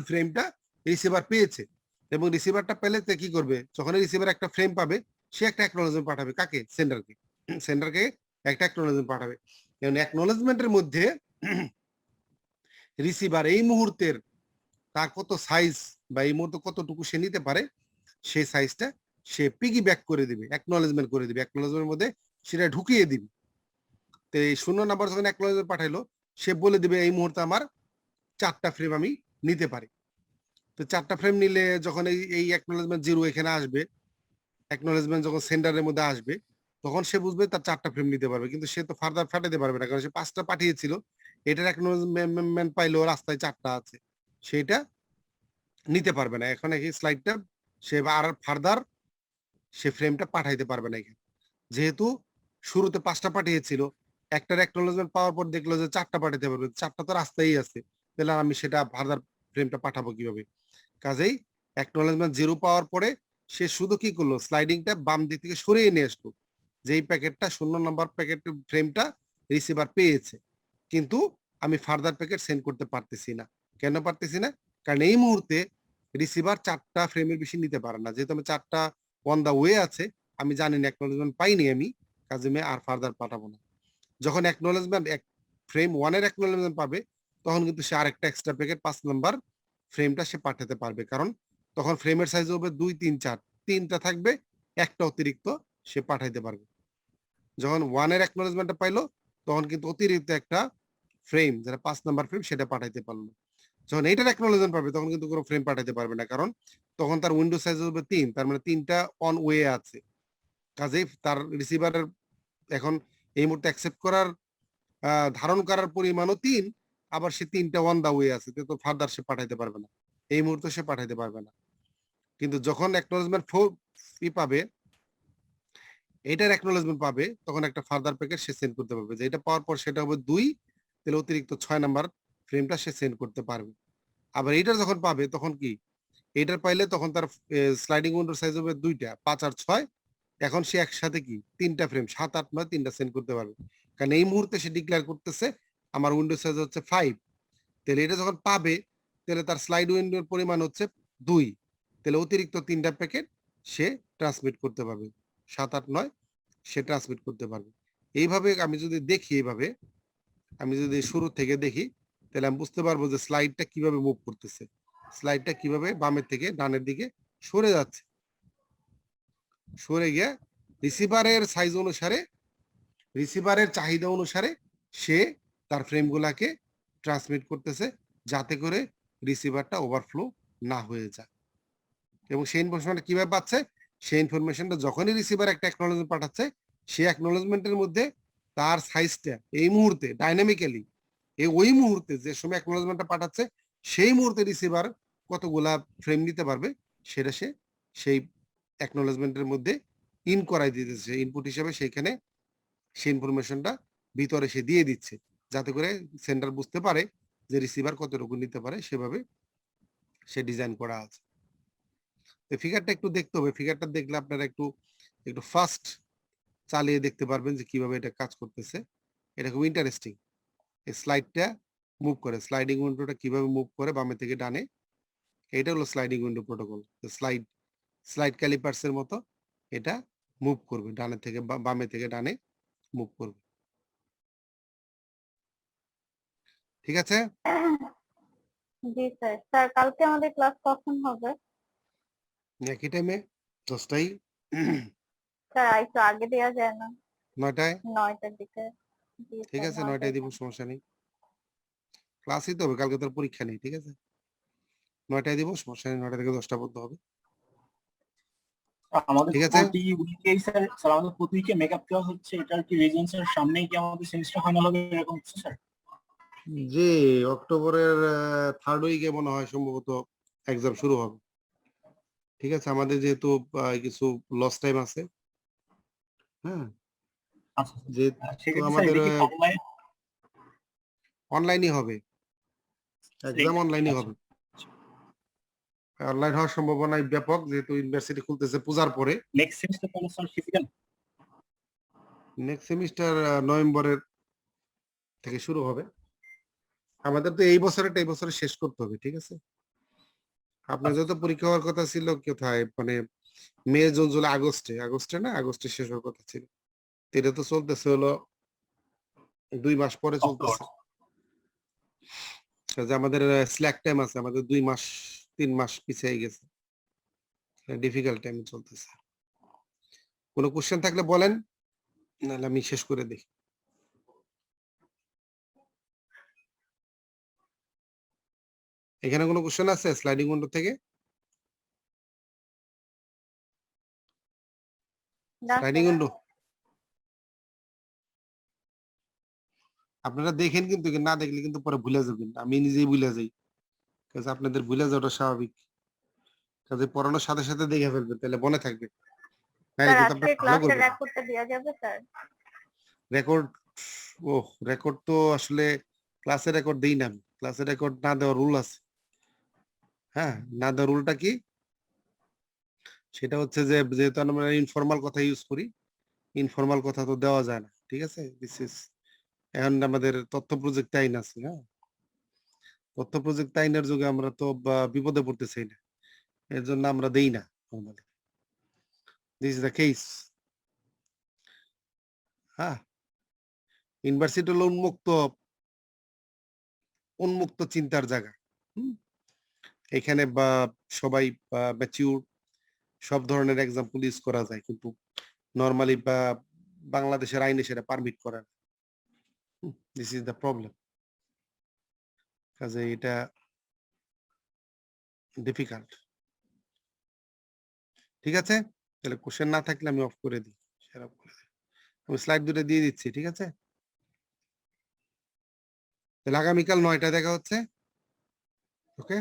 Speaker 2: ফ্রেমটা রিসিভার পেয়েছে এবং রিসিভারটা পেলে তে কি করবে? যখন রিসিভার একটা ফ্রেম পাবে, সে একটা অ্যাকনোলেজমেন্ট পাঠাবে। কাকে? সেন্ডারকে। সেন্ডারকে একটা অ্যাকনোলেজমেন্ট পাঠাবে। কারণ অ্যাকনোলেজমেন্টের মধ্যে রিসিভার এই মুহূর্তের তার কত সাইজ বা এই মুহূর্তে কতটুকু সে নিতে পারে, সেই সাইজটা সে পিগি ব্যাক করে দিবে, অ্যাকনোলেজমেন্ট করে দিবে। অ্যাকনোলেজমেন্টের মধ্যে সেটা ঢুকিয়ে দিবে। তো এই 0 নাম্বার যখন অ্যাকনোলেজমেন্ট পাঠাইলো, সে বলে দিবে এই মুহূর্তে আমার 4টা ফ্রেম আমি নিতে পারি। তো 4টা ফ্রেম নিলে যখন এই অ্যাকনোলেজমেন্ট 0 এখানে আসবে, অ্যাকনোলেজমেন্ট যখন সেন্ডারের মধ্যে আসবে, তখন সে বুঝবে তার 4টা ফ্রেম নিতে পারবে। কিন্তু সে তো ফার্দার ফাটাতে পারবে না, কারণ সে 5টা পাঠিয়েছিল, এটার অ্যাকনোলেজমেন্ট পাইলো রাস্তায় 4টা আছে, সেটা নিতে পারবে না। এখন এই স্লাইডটা সে আর ফার্দার সে ফ্রেমটা পাঠাইতে পারবে না এখানে। যেহেতু শুরুতে 5টা পাঠিয়েছিল, একটার অ্যাকনোলেজমেন্ট পাওয়ার পর দেখলো যে 4টা পাঠাতে পারবে, 4টা তো রাস্তায় আছে, তাহলে আমি সেটা ফার্দার ফ্রেমটা পাঠাবো কিভাবে? কাজেই অ্যাকনোলেজমেন্ট 0 পাওয়ার পরে সে শুধু কি করলো? স্লাইডিংটা বাম দিক থেকে সরিয়ে নিয়ে আসলো। যেই প্যাকেটটা 0 নাম্বার প্যাকেট ফ্রেমটা রিসিভার পেয়েছে, কিন্তু আমি ফার্দার প্যাকেট সেন্ড করতে পারতেছি না। কেন পারতেছি না? কারণ এই মুহূর্তে রিসিভার 4টা ফ্রেমের বেশি নিতে পারে না। যেহেতু আমি 4টা অন দা ওয়ে আছে, আমি জানি না, অ্যাকনোলেজমেন্ট পাইনি আমি, কাজে আমি আর ফার্দার পাঠাবো না। যখন অ্যাকনোলেজমেন্ট ফ্রেম 1 এর অ্যাকনোলেজমেন্ট পাবে, তখন কিন্তু সে আরেকটা এক্সট্রা প্যাকেট 5 নাম্বার ফ্রেমটা সে পাঠাতে পারবে। কারণ তখন ফ্রেমের সাইজ হবে 2 3 4, 3টা থাকবে, একটা অতিরিক্ত সে পাঠাইতে পারবে। যখন 1 এর অ্যাকনোলেজমেন্টটা পাইলো, তখন কিন্তু অতিরিক্ত একটা ফ্রেম, যেটা 5 নাম্বার ফ্রেম, সেটা পাঠাইতে পারলো। যখন এইটার অ্যাকনোলেজমেন্ট পাবে, তখন কিন্তু কোনো ফ্রেম পাঠাইতে পারবে না, কারণ তখন তার উইন্ডো সাইজ হবে 3, তার মানে 3টা অন ওয়ে আছে। কাজেই তার রিসিভারের এখন এই মুহূর্তে অ্যাকসেপ্ট করার ধারণ করার পরিমাণও 3, আবার সে 3টা অন দা ওয়ে আছে, তো ফার্দার সে পাঠাইতে পারবে না, এই মুহূর্তে সে পাঠাইতে পারবে না। কিন্তু যখন অ্যাকনোলেজমেন্ট 4 পাবে, এটার অ্যাকনোলেজমেন্ট পাবে, তখন একটা ফার্দার প্যাকেট সে সেন্ড করতে পারবে। যে এটা পাওয়ার পর সেটা হবে 2, তাহলে অতিরিক্ত 6 নাম্বার ফ্রেমটা সে সেন্ড করতে পারবে। আবার এইটার যখন পাবে, তখন কি? এইটার পাইলে তখন তার স্লাইডিং উইন্ডোর সাইজ হবে 2টা, 5 আর 6। এখন সে একসাথে কি 3টা ফ্রেম 7 8 9 3টা সেন্ড করতে পারবে। কারণ এই মুহূর্তে সে ডিক্লেয়ার করতেছে আমার উইন্ডো সাইজ হচ্ছে 5। তাহলে এটা যখন পাবে, তাহলে তার স্লাইড উইন্ডোর পরিমাণ হচ্ছে 2, তাহলে অতিরিক্ত 3টা প্যাকেট সে ট্রান্সমিট করতে পারবে। 7 8 9 সে ট্রান্সমিট করতে পারবে। এইভাবে আমি যদি দেখি, এইভাবে আমি যদি শুরু থেকে দেখি, তাহলে আমি বুঝতে পারবো যে স্লাইডটা কিভাবে মুভ করতেছে, স্লাইডটা কিভাবে বামের থেকে ডানের দিকে সরে যাচ্ছে, সরে গিয়ে রিসিভারের সাইজ অনুসারে, রিসিভারের চাহিদা অনুসারে সে তার ফ্রেমগুলাকে ট্রান্সমিট করতেছে, যাতে করে রিসিভারটা ওভারফ্লো না হয়ে যায়। এবং সেই ইনফরমেশনটা কিভাবে পাচ্ছে? সেই ইনফরমেশনটা যখনই রিসিভার একটা অ্যাকনোলেজমেন্ট পাঠাচ্ছে, সেই অ্যাকনোলেজমেন্টের মধ্যে তার সাইজটা এই মুহূর্তে ডাইনামিক্যালি, ওই মুহূর্তে যে সময় অ্যাকনোলেজমেন্টটা পাঠাচ্ছে, সেই মুহূর্তে রিসিভার কতগুলা ফ্রেম নিতে পারবে, সেটা সে সেই অ্যাকনোলেজমেন্টের মধ্যে ইন করাই দিতেছে। ইনপুট হিসেবে সেইখানে সেই ইনফরমেশনটা ভিতরে সে দিয়ে দিচ্ছে, যাতে করে সেন্ডার বুঝতে পারে যে রিসিভার কতটুকু নিতে পারে, সেভাবে সে ডিজাইন করা আছে। তো ফিগারটা একটু দেখতে হবে, ফিগারটা দেখলে আপনারা একটু ফাস্ট চালিয়ে দেখতে পারবেন যে কিভাবে এটা কাজ করতেছে। এটা খুব ইন্টারেস্টিং। এই স্লাইডটা মুভ করে, স্লাইডিং উইন্ডোটা কিভাবে মুভ করে বামে থেকে ডানে, এটা হলো স্লাইডিং উইন্ডো প্রোটোকল। স্লাইড ক্যালিপার্সের মতো এটা মুভ করবে, ডানে থেকে বামে থেকে ডানে মুভ করবে। ঠিক আছে?
Speaker 6: জি স্যার। স্যার কালকে আমাদের ক্লাস কখন হবে?
Speaker 2: একই টাইমে 10টায়,
Speaker 6: স্যার একটু আগে দেওয়া যায় না?
Speaker 2: 9টায়।
Speaker 6: 9টার দিকে। জি
Speaker 2: ঠিক
Speaker 6: স্যার,
Speaker 2: আছে, 9টায় দিব, সমস্যা নেই। ক্লাসই তো হবে, কালকে তোর পরীক্ষা নেই। ঠিক আছে, 9টায় দিব, সমস্যা নেই, 9টা থেকে 10টা পর্যন্ত হবে।
Speaker 8: আমাদের
Speaker 2: ঠিক আছে।
Speaker 8: প্রতি উইকেই স্যার আমাদের প্রতি উইকে মেকআপ ক্লাস হচ্ছে, এটার কি রেজিডেন্সের সামনেই কি আমাদের সেমিস্টার ফাইনাল হবে এরকম কিছু স্যার?
Speaker 2: জি, অক্টোবরের 3rd উইকে মনে হয় সম্ভবত এক্সাম শুরু হবে। ঠিক আছে, আমাদের যেহেতু কিছু লস টাইম আছে, হ্যাঁ,
Speaker 8: আচ্ছা
Speaker 2: যেহেতু
Speaker 8: সেক্ষেত্রে স্যার
Speaker 2: আমাদের
Speaker 8: এটা কি অনলাইন?
Speaker 2: অনলাইনই হবে, এক্সাম অনলাইনই হবে। অনলাইন হওয়ার সম্ভাবনাই ব্যাপক, যেহেতু ইউনিভার্সিটি খুলতেছে পূজার পরে।
Speaker 8: নেক্সট সেমিস্টার তাহলে স্যার ফিজিক্যাল?
Speaker 2: নেক্সট সেমিস্টার নভেম্বরের থেকে শুরু হবে। আমাদের তো এই বছরে শেষ করতে হবে, ঠিক আছে। আপনার যত পরীক্ষা হওয়ার কথা ছিল কোথায়, মানে মে, জুন, জুলাই, আগস্টে শেষ হওয়ার কথা ছিল। এটা তো চলতেছে হলো 2 মাস পরে চলতেছে। কাজে আমাদের স্ল্যাক টাইম আছে, আমাদের 2 মাস 3 মাস পিছিয়ে গেছে, ডিফিকাল্ট টাইম চলতেছে। কোনো কোশ্চেন থাকলে বলেন, নাহলে আমি শেষ করে দিই। এখানে কোনো কোশ্চেন আছে স্লাইডিং উইন্ডো থেকে? স্লাইডিং উইন্ডো আপনারা দেখেন, কিন্তু না দেখলে কিন্তু পরে ভুলে যাবেন, আমি নিজেই ভুলে যাই। কাজে আপনাদের ভুলে যাওয়াটা স্বাভাবিক, কাজে পড়ানোর সাথে সাথে দেখে ফেলবেন, তাহলে মনে থাকবে। হ্যাঁ,
Speaker 6: স্যার
Speaker 2: এটা তো
Speaker 6: আজকে
Speaker 2: আপনারা ভালো
Speaker 6: ক্লাসের
Speaker 2: করবেন।
Speaker 6: রেকর্ডটা দেওয়া যাবে স্যার?
Speaker 2: রেকর্ড, রেকর্ড তো আসলে ক্লাসের রেকর্ড দেই না আমি। ক্লাসের রেকর্ড না দেওয়ার রুল আছে। হ্যাঁ, না দেওয়ার রুলটা কি? সেটা হচ্ছে যে যেহেতু আমরা ইনফর্মাল কথা ইউজ করি, ইনফর্মাল কথা তো দেওয়া যায় না, ঠিক আছে। দিস ইজ, এখন আমাদের তথ্য প্রযুক্তি আইন আছে, হ্যাঁ, তথ্য প্রযুক্তি আইনের যুগে আমরা তো বিপদে পড়তে চাই না, এর জন্য আমরা দেই না normally. This is the case. হ্যাঁ, ইউনিভার্সিটি হলো উন্মুক্ত চিন্তার জায়গা। এখানে বা সবাই ম্যাচিউর, সব ধরনের এক্সাম্পল ইউজ করা যায়, কিন্তু নরমালি বাংলাদেশের আইনে সেটা পারমিট করে না। This is the problem. কাজে এটা ডিফিকাল্ট। ঠিক আছে, তাহলে কোশ্চেন না থাকলে আমি অফ করে দিই, শেয়ার অফ করে দিই। আমি স্লাইড দুটো দিয়ে দিচ্ছি, ঠিক আছে। তাহলে আগামীকাল 9টায় দেখা হচ্ছে, ওকে।